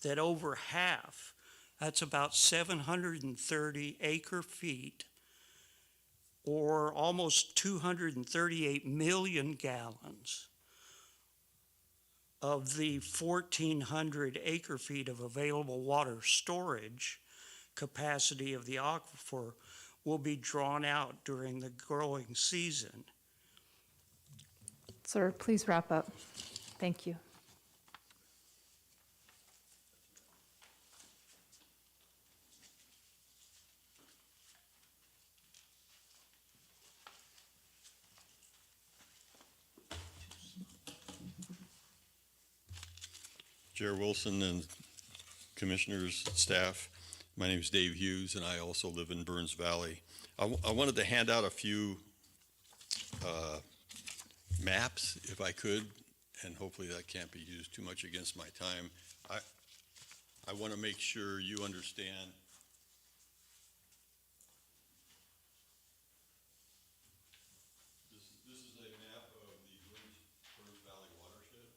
that over half, that's about 730 acre feet, or almost 238 million gallons of the 1,400 acre feet of available water storage capacity of the aquifer will be drawn out during the growing season. Sir, please wrap up. Thank you. Chair Wilson and commissioners, staff, my name is Dave Hughes, and I also live in Burns Valley. I wanted to hand out a few maps, if I could, and hopefully that can't be used too much against my time. I want to make sure you understand. This is a map of the Burns Valley watershed.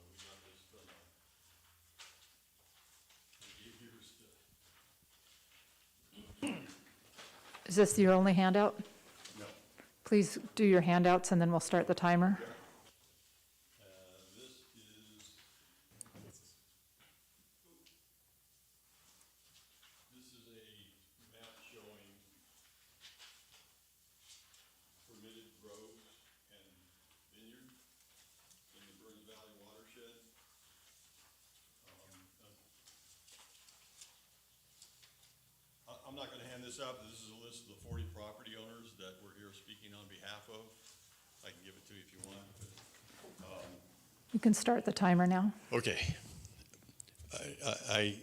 We got this from Is this your only handout? No. Please do your handouts and then we'll start the timer. This is a map showing permitted groves and vineyards in the Burns Valley watershed. I'm not going to hand this out. This is a list of the 40 property owners that we're here speaking on behalf of. I can give it to you if you want. You can start the timer now. Okay. I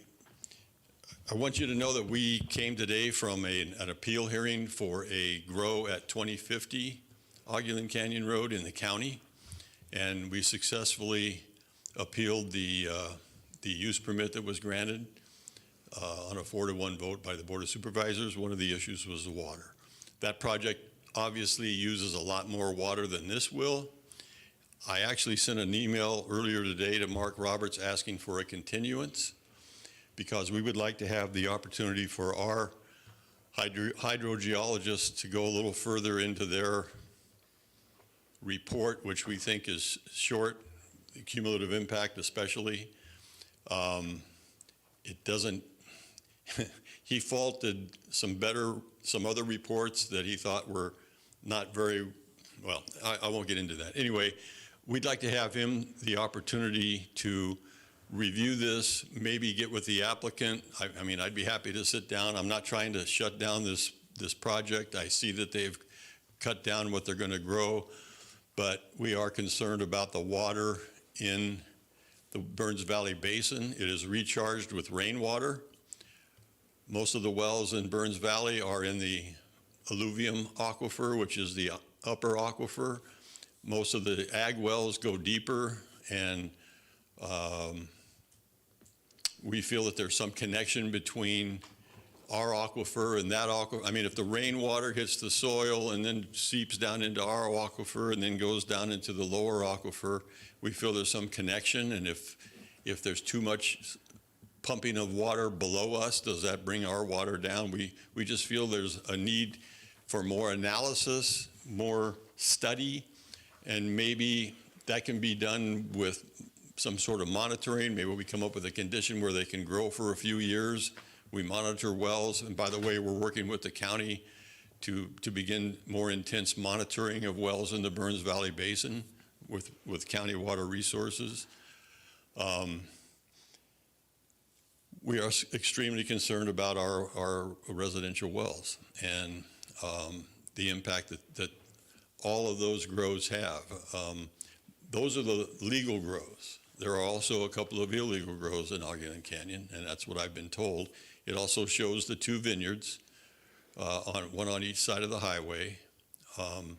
want you to know that we came today from an appeal hearing for a grow at 2050 Ogulin Canyon Road in the county, and we successfully appealed the use permit that was granted on a 4-to-1 vote by the Board of Supervisors. One of the issues was the water. That project obviously uses a lot more water than this will. I actually sent an email earlier today to Mark Roberts asking for a continuance, because we would like to have the opportunity for our hydrogeologists to go a little further into their report, which we think is short, the cumulative impact especially. It doesn't, he faulted some other reports that he thought were not very, well, I won't get into that. Anyway, we'd like to have him the opportunity to review this, maybe get with the applicant. I mean, I'd be happy to sit down. I'm not trying to shut down this project. I see that they've cut down what they're going to grow, but we are concerned about the water in the Burns Valley Basin. It is recharged with rainwater. Most of the wells in Burns Valley are in the alluvium aquifer, which is the upper aquifer. Most of the ag wells go deeper, and we feel that there's some connection between our aquifer and that aquifer. I mean, if the rainwater hits the soil and then seeps down into our aquifer and then goes down into the lower aquifer, we feel there's some connection. And if there's too much pumping of water below us, does that bring our water down? We just feel there's a need for more analysis, more study, and maybe that can be done with some sort of monitoring. Maybe we come up with a condition where they can grow for a few years. We monitor wells, and by the way, we're working with the county to begin more intense monitoring of wells in the Burns Valley Basin with county water resources. We are extremely concerned about our residential wells and the impact that all of those grows have. Those are the legal grows. There are also a couple of illegal grows in Ogulin Canyon, and that's what I've been told. It also shows the 2 vineyards. one on each side of the highway. And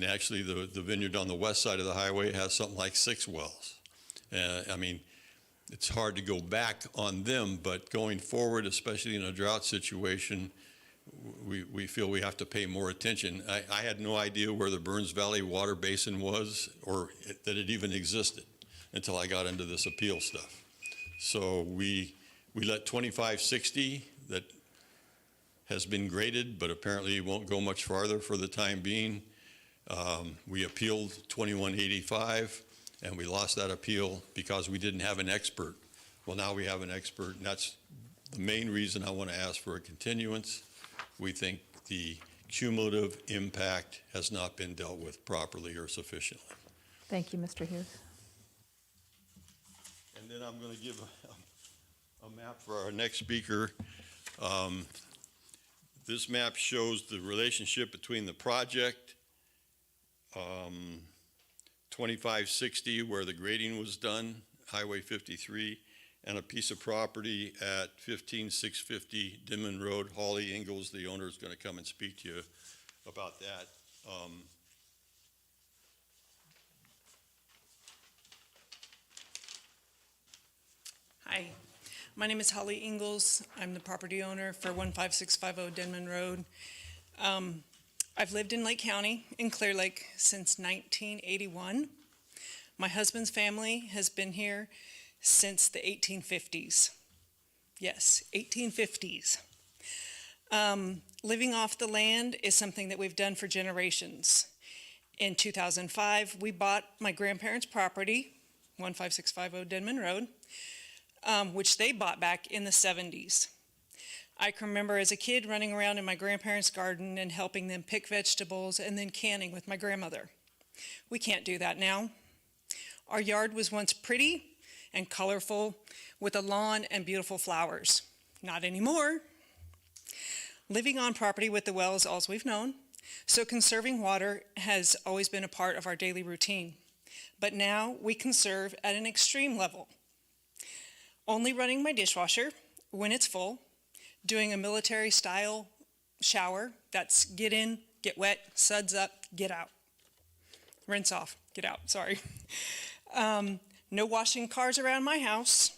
actually, the vineyard on the west side of the highway has something like 6 wells. I mean, it's hard to go back on them, but going forward, especially in a drought situation, we feel we have to pay more attention. I had no idea where the Burns Valley Water Basin was, or that it even existed, until I got into this appeal stuff. So we let 2560, that has been graded, but apparently won't go much farther for the time being. We appealed 2185, and we lost that appeal because we didn't have an expert. Well, now we have an expert, and that's the main reason I want to ask for a continuance. We think the cumulative impact has not been dealt with properly or sufficiently. Thank you, Mr. Hughes. And then I'm going to give a map for our next speaker. This map shows the relationship between the project, 2560, where the grading was done, Highway 53, and a piece of property at 15650 Denman Road. Holly Ingalls, the owner, is going to come and speak to you about that. Hi, my name is Holly Ingalls. I'm the property owner for 15650 Denman Road. I've lived in Lake County in Clearlake since 1981. My husband's family has been here since the 1850s. Yes, 1850s. Living off the land is something that we've done for generations. In 2005, we bought my grandparents' property, 15650 Denman Road, which they bought back in the 70s. I can remember as a kid running around in my grandparents' garden and helping them pick vegetables and then canning with my grandmother. We can't do that now. Our yard was once pretty and colorful with a lawn and beautiful flowers. Not anymore. Living on property with the well is all we've known, so conserving water has always been a part of our daily routine. But now we conserve at an extreme level. Only running my dishwasher when it's full, doing a military-style shower, that's get in, get wet, suds up, get out. Rinse off, get out, sorry. No washing cars around my house.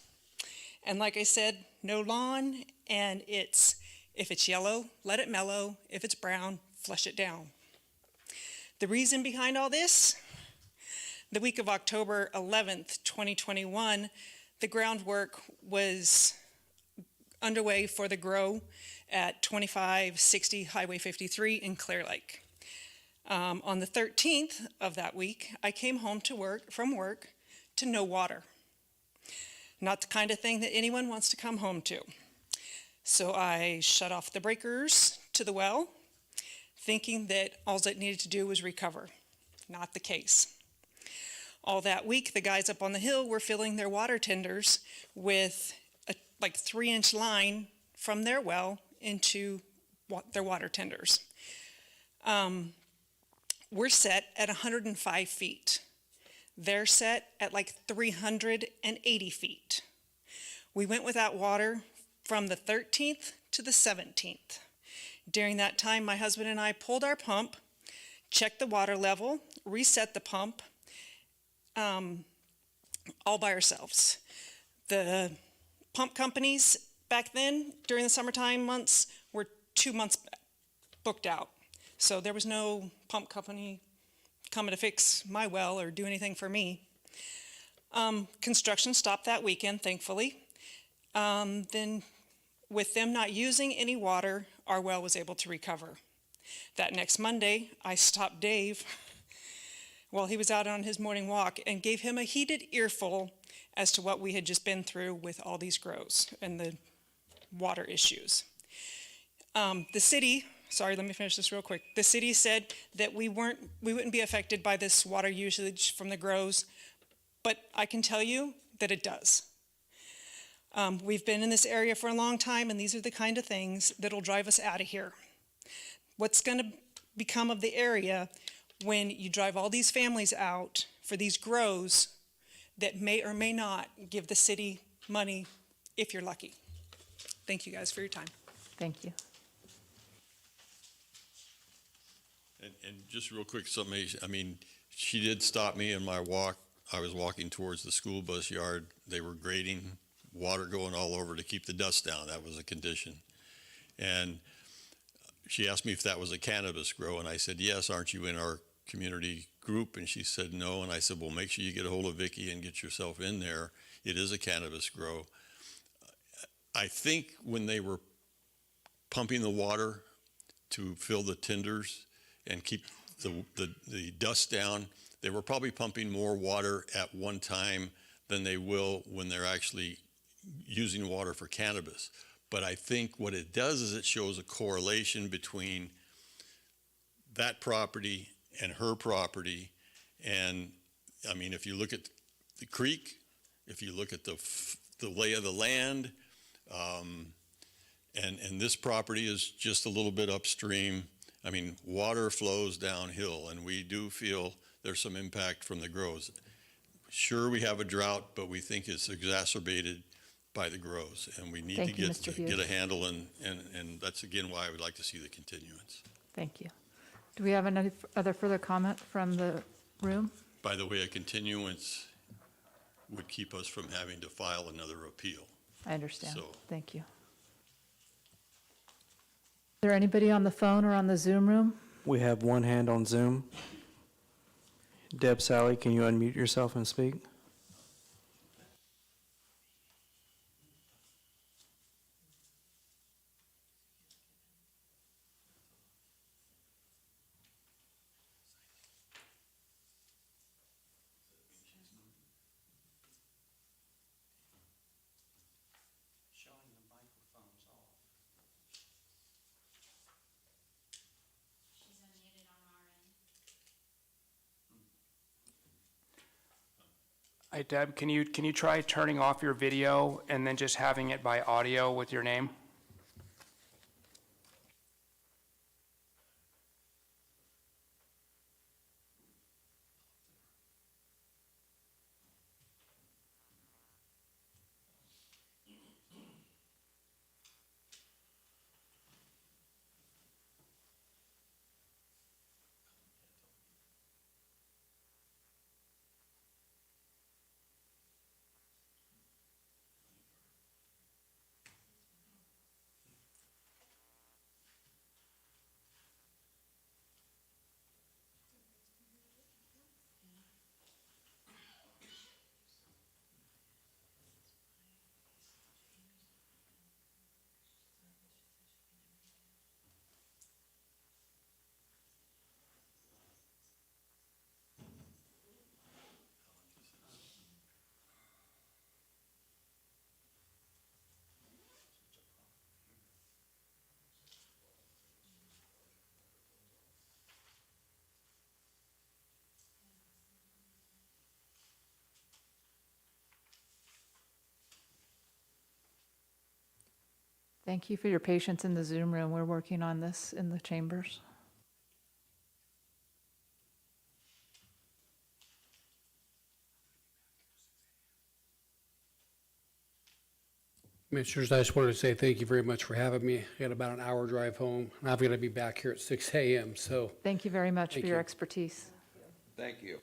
And like I said, no lawn, and if it's yellow, let it mellow. If it's brown, flush it down. The reason behind all this, the week of October 11th, 2021, the groundwork was underway for the grow at 2560 Highway 53 in Clearlake. On the 13th of that week, I came home from work to no water. Not the kind of thing that anyone wants to come home to. So I shut off the breakers to the well, thinking that all it needed to do was recover. Not the case. All that week, the guys up on the hill were filling their water tenders with a 3-inch line from their well into their water tenders. We're set at 105 feet. They're set at 380 feet. We went without water from the 13th to the 17th. During that time, my husband and I pulled our pump, checked the water level, reset the pump, all by ourselves. The pump companies back then, during the summertime months, were 2 months booked out. So there was no pump company coming to fix my well or do anything for me. Construction stopped that weekend, thankfully. Then with them not using any water, our well was able to recover. That next Monday, I stopped Dave while he was out on his morning walk and gave him a heated earful as to what we had just been through with all these grows and the water issues. The city, sorry, let me finish this real quick. The city said that we wouldn't be affected by this water usage from the grows, but I can tell you that it does. We've been in this area for a long time, and these are the kind of things that'll drive us out of here. What's going to become of the area when you drive all these families out for these grows that may or may not give the city money if you're lucky? Thank you guys for your time. Thank you. And just real quick summation, I mean, she did stop me in my walk. I was walking towards the school bus yard. They were grading, water going all over to keep the dust down. That was a condition. And she asked me if that was a cannabis grow, and I said, yes, aren't you in our community group? And she said, no. And I said, well, make sure you get a hold of Vicky and get yourself in there. It is a cannabis grow. I think when they were pumping the water to fill the tinders and keep the dust down, they were probably pumping more water at one time than they will when they're actually using water for cannabis. But I think what it does is it shows a correlation between that property and her property. And I mean, if you look at the creek, if you look at the lay of the land, and this property is just a little bit upstream. I mean, water flows downhill, and we do feel there's some impact from the grows. Sure, we have a drought, but we think it's exacerbated by the grows, and we need Thank to you, Mr. Hughes. get a handle, and that's again why I would like to see the continuance. Thank you. Do we have any other further comment from the room? By the way, a continuance would keep us from having to file another appeal. I understand. So- Thank you. Is there anybody on the phone or on the Zoom room? We have one hand on Zoom. Deb Sally, can you unmute yourself and speak? Hey, Deb, can you try turning off your video and then just having it by audio with your name? Thank you for your patience in the Zoom room. We're working on this in the chambers. Commissioners, I just wanted to say thank you very much for having me. I got about an hour drive home, and I've got to be back here at 6 a.m., so Thank you very much for Thank your you. expertise. Thank you.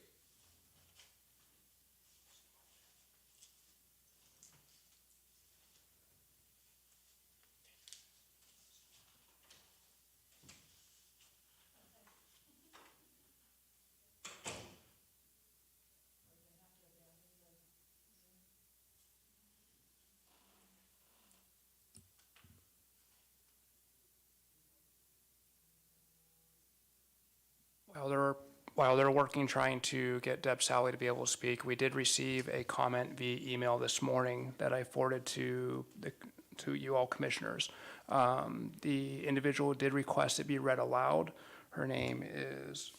While they're working, trying to get Deb Sally to be able to speak, we did receive a comment via email this morning that I forwarded to you all commissioners. The individual did request it be read aloud. Her name is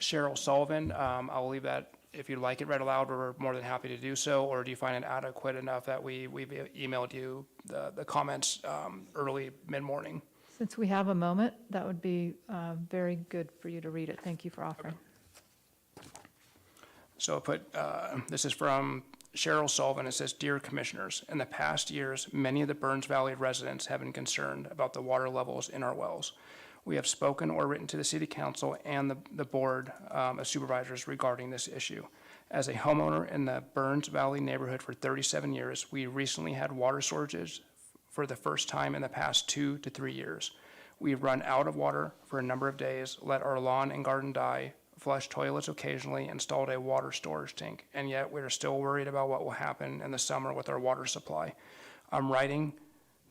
Cheryl Sullivan. I'll leave that, if you'd like it read aloud, we're more than happy to do so, or do you find it adequate enough that we've emailed you the comments early, mid-morning? Since we have a moment, that would be very good for you to read it. Thank you for offering. So this is from Cheryl Sullivan. It says, "Dear Commissioners, in the past years, many of the Burns Valley residents have been concerned about the water levels in our wells. We have spoken or written to the city council and the board of supervisors regarding this issue. As a homeowner in the Burns Valley neighborhood for 37 years, we recently had water shortages for the first time in the past 2 to 3 years. We've run out of water for a number of days, let our lawn and garden die, flushed toilets occasionally, installed a water storage tank, and yet we're still worried about what will happen in the summer with our water supply. I'm writing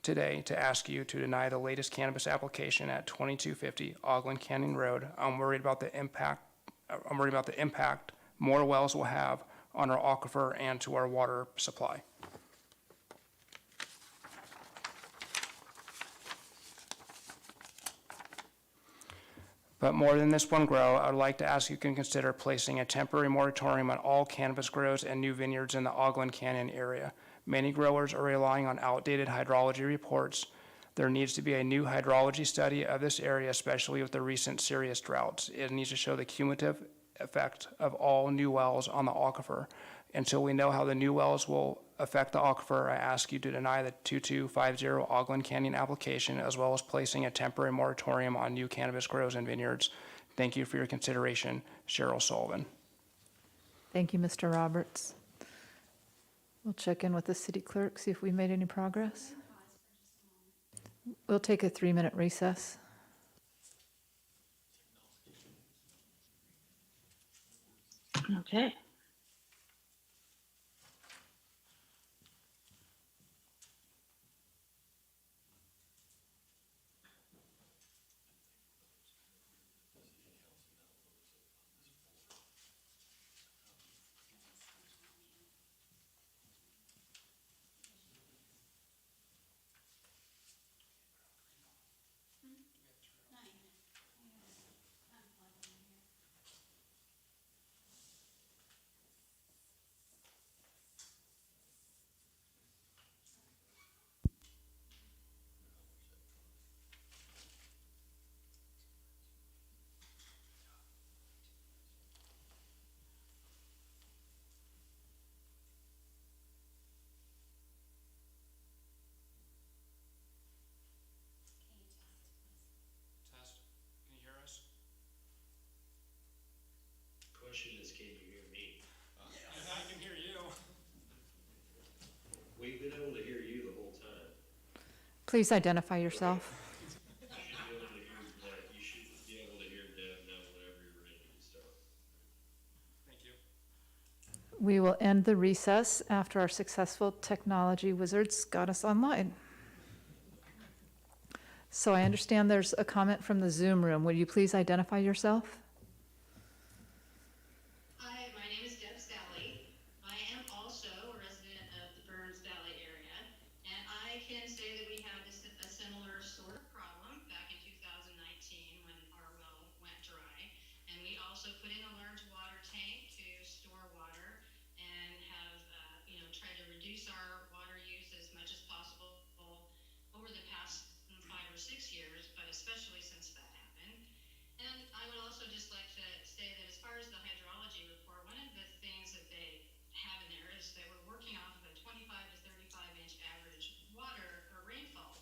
today to ask you to deny the latest cannabis application at 2250 Ogland Canyon Road. I'm worried about the impact more wells will have on our aquifer and to our water supply. But more than this one grow, I would like to ask you to consider placing a temporary moratorium on all cannabis grows and new vineyards in the Ogland Canyon area. Many growers are relying on outdated hydrology reports. There needs to be a new hydrology study of this area, especially with the recent serious droughts. It needs to show the cumulative effect of all new wells on the aquifer. Until we know how the new wells will affect the aquifer, I ask you to deny the 2250 Ogland Canyon application, as well as placing a temporary moratorium on new cannabis grows and vineyards. Thank you for your consideration. Cheryl Sullivan. Thank you, Mr. Roberts. We'll check in with the city clerk, see if we made any progress. We'll take a 3-minute recess. Okay. Question is, can you hear me? I can hear you. We've been able to hear you the whole time. Please identify yourself. You should be able to hear Deb now whenever you're ready to start. Thank you. We will end the recess after our successful technology wizards got us online. So I understand there's a comment from the Zoom room. Would you please identify yourself? Hi, my name is Deb Sally. I am also a resident of the Burns Valley area, and I can say that we had a similar sort of problem back in 2019 when our well went dry. And we also put in a large water tank to store water and have, tried to reduce our water use as much as possible over the past 5 or 6 years, but especially since that happened. And I would also just like to say that as far as the hydrology report, one of the things that they have in there is that we're working off of a 25 to 35 inch average water or rainfall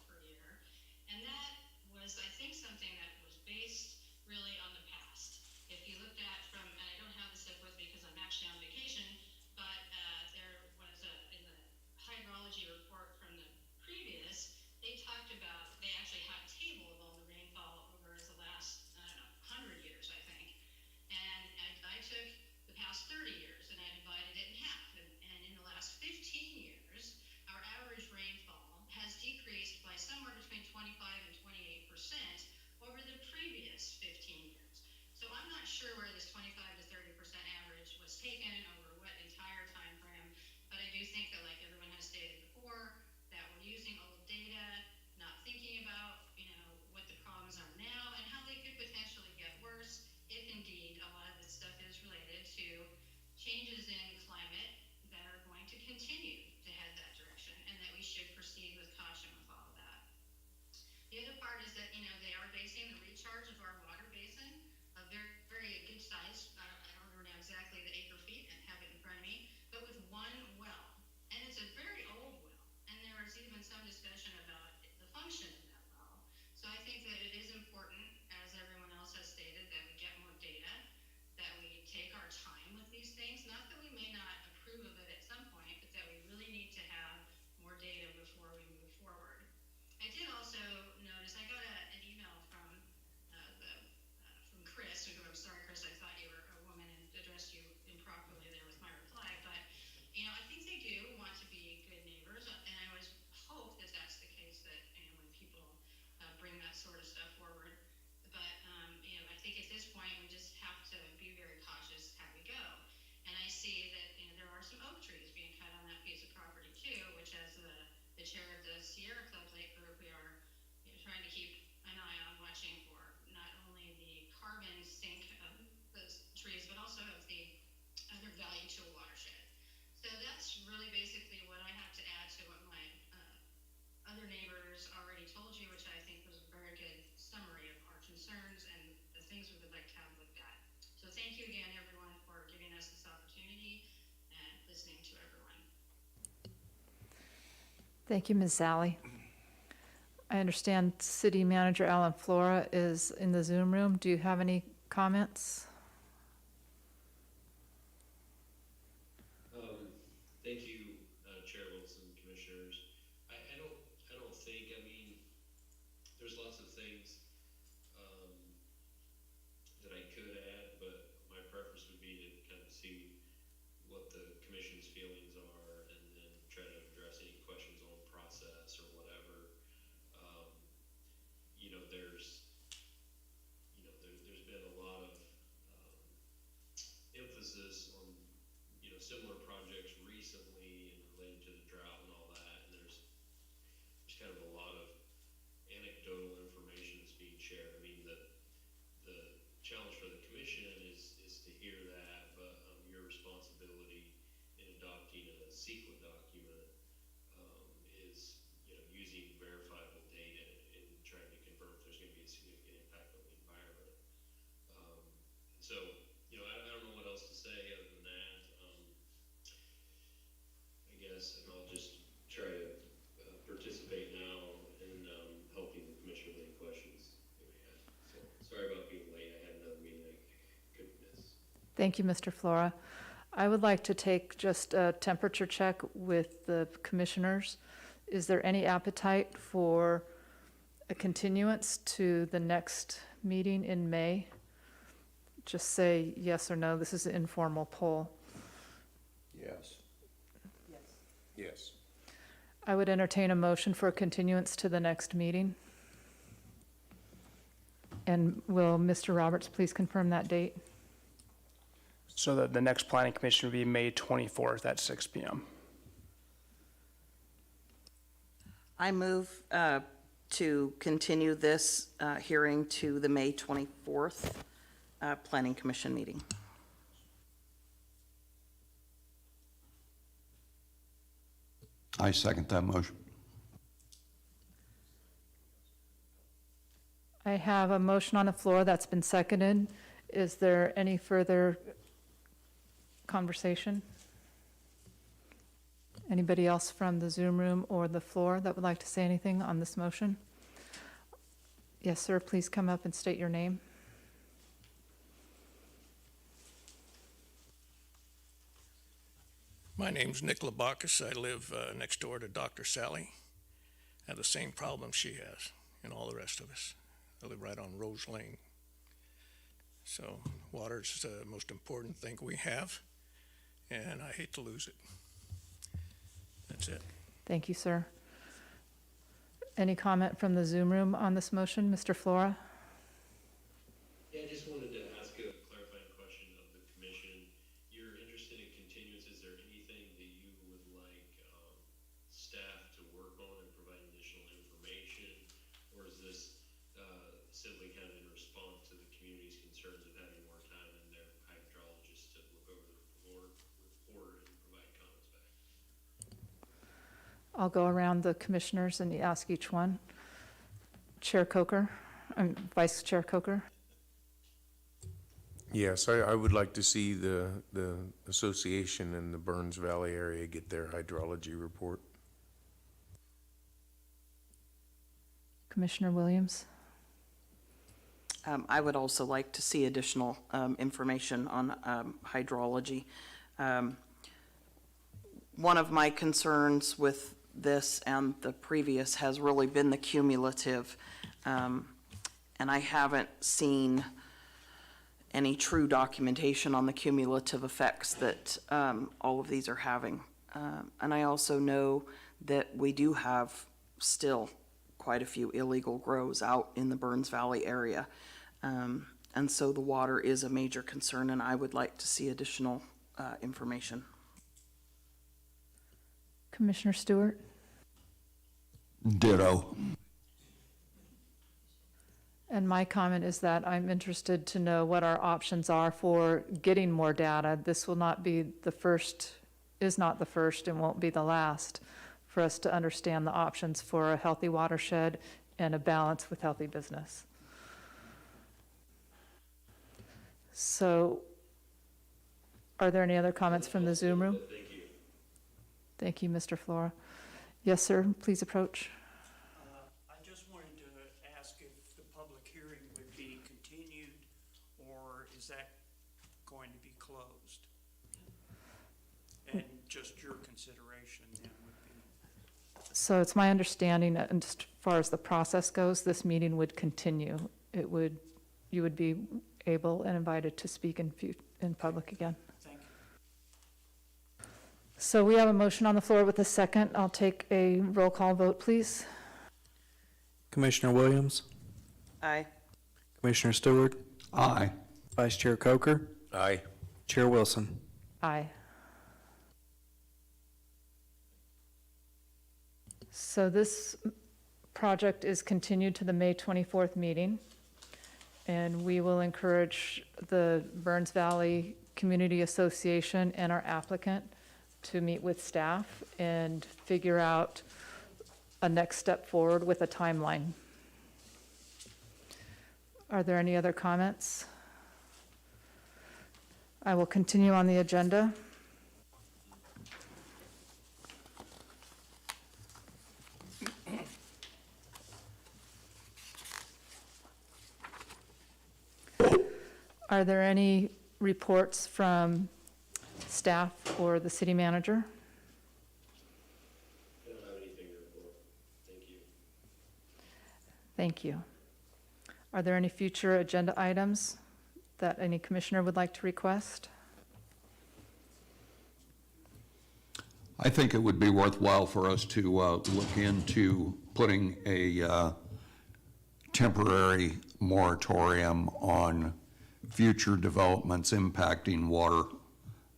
the chair of the Sierra Club Lake Group, we are trying to keep an eye on watching for not only the carbon sink of those trees, but also of the other value to a watershed. So that's really basically what I have to add to what my other neighbors already told you, which I think was a very good summary of our concerns and the things we would like to have looked at. So thank you again, everyone, for giving us this opportunity and listening to everyone. Thank you, Ms. Sally. I understand City Manager Alan Flora is in the Zoom room. Do you have any comments? Thank you, Chair Wilson, Commissioners. I don't think, I mean, there's lots of things that I could add, but my preference would be to kind of see what the commission's feelings are and then try to address any questions on process or whatever. You know, there's been a lot of emphasis on similar projects recently and related to the drought and all that, and there's kind of a lot of anecdotal information that's being shared. I mean, the challenge for the commission is to hear that, but your responsibility in adopting a CEQA document is using verifiable data and trying to confirm if there's going to be a significant impact on the environment. So I don't know what else to say other than that. I guess, and I'll just try to participate now in helping the commission with any questions they may have. So sorry about being late. I had another meeting I couldn't miss. Thank you, Mr. Flora. I would like to take just a temperature check with the commissioners. Is there any appetite for a continuance to the next meeting in May? Just say yes or no. This is an informal poll. Yes. Yes. I would entertain a motion for a continuance to the next meeting. And will Mr. Roberts please confirm that date? So that the next planning commission would be May 24th at 6 p.m. I move to continue this hearing to the May 24th Planning Commission meeting. I second that motion. I have a motion on the floor that's been seconded. Is there any further conversation? Anybody else from the Zoom room or the floor that would like to say anything on this motion? Yes, sir, please come up and state your name. My name's Nick Labakis. I live next door to Dr. Sally. I have the same problem she has and all the rest of us. I live right on Rose Lane. So water's the most important thing we have, and I hate to lose it. That's it. Thank you, sir. Any comment from the Zoom room on this motion, Mr. Flora? Yeah, I just wanted to ask a clarifying question of the commission. You're interested in continuance. Is there anything that you would like staff to work on and provide additional information? Or is this simply kind of in response to the community's concerns of having more time in their hydrologist to look over the report and provide comments back? I'll go around the commissioners and ask each one. Chair Coker, Vice Chair Coker. Yes, I would like to see the association in the Burns Valley area get their hydrology report. Commissioner Williams. I would also like to see additional information on hydrology. One of my concerns with this and the previous has really been the cumulative, and I haven't seen any true documentation on the cumulative effects that all of these are having. And I also know that we do have still quite a few illegal grows out in the Burns Valley area. And so the water is a major concern, and I would like to see additional information. Commissioner Stewart. Ditto. And my comment is that I'm interested to know what our options are for getting more data. This will not be the first, is not the first, and won't be the last for us to understand the options for a healthy watershed and a balance with healthy business. So, are there any other comments from the Zoom room? Thank you. Thank you, Mr. Flora. Yes, sir, please approach. I just wanted to ask if the public hearing would be continued, or is that going to be closed? And just your consideration then would be. So it's my understanding that as far as the process goes, this meeting would continue. It would, you would be able and invited to speak in public again. Thank you. So we have a motion on the floor with a second. I'll take a roll call vote, please. Commissioner Williams, Aye. Commissioner Stewart, Aye. Vice Chair Coker, Aye. Chair Wilson. Aye. So this project is continued to the May 24th meeting, and we will encourage the Burns Valley Community Association and our applicant to meet with staff and figure out a next step forward with a timeline. Are there any other comments? I will continue on the agenda. Are there any reports from staff or the city manager? I don't have anything to report. Thank you. Thank you. Are there any future agenda items that any commissioner would like to request? I think it would be worthwhile for us to look into putting a temporary moratorium on future developments impacting water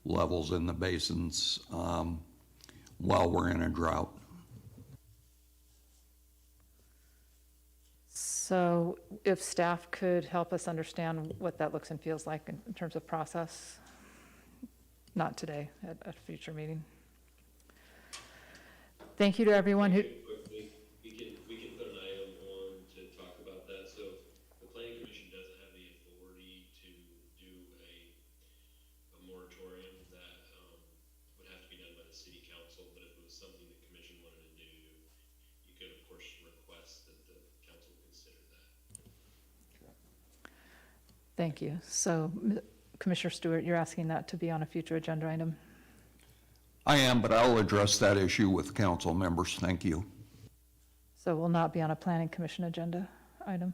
levels in the basins while we're in a drought. So if staff could help us understand what that looks and feels like in terms of process, not today, at a future meeting. Thank you to everyone who, Quickly, we can put an item on to talk about that. So the planning commission doesn't have the authority to do a moratorium. That would have to be done by the city council. But if it was something the commission wanted to do, you could of course request that the council consider that. thank you. So Commissioner Stewart, you're asking that to be on a future agenda item? I am, but I'll address that issue with council members. Thank you. So it will not be on a planning commission agenda item?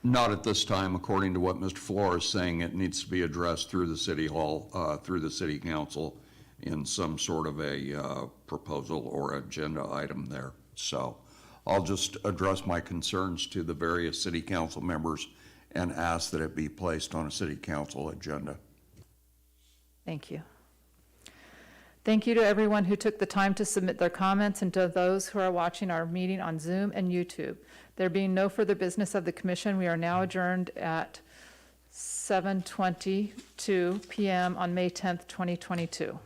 Not at this time, according to what Mr. Flora is saying. It needs to be addressed through the city hall, through the city council in some sort of a proposal or agenda item there. So I'll just address my concerns to the various city council members and ask that it be placed on a city council agenda. Thank you. Thank you to everyone who took the time to submit their comments and to those who are watching our meeting on Zoom and YouTube. There being no further business of the commission, we are now adjourned at 7:22 p.m. on May 10th, 2022.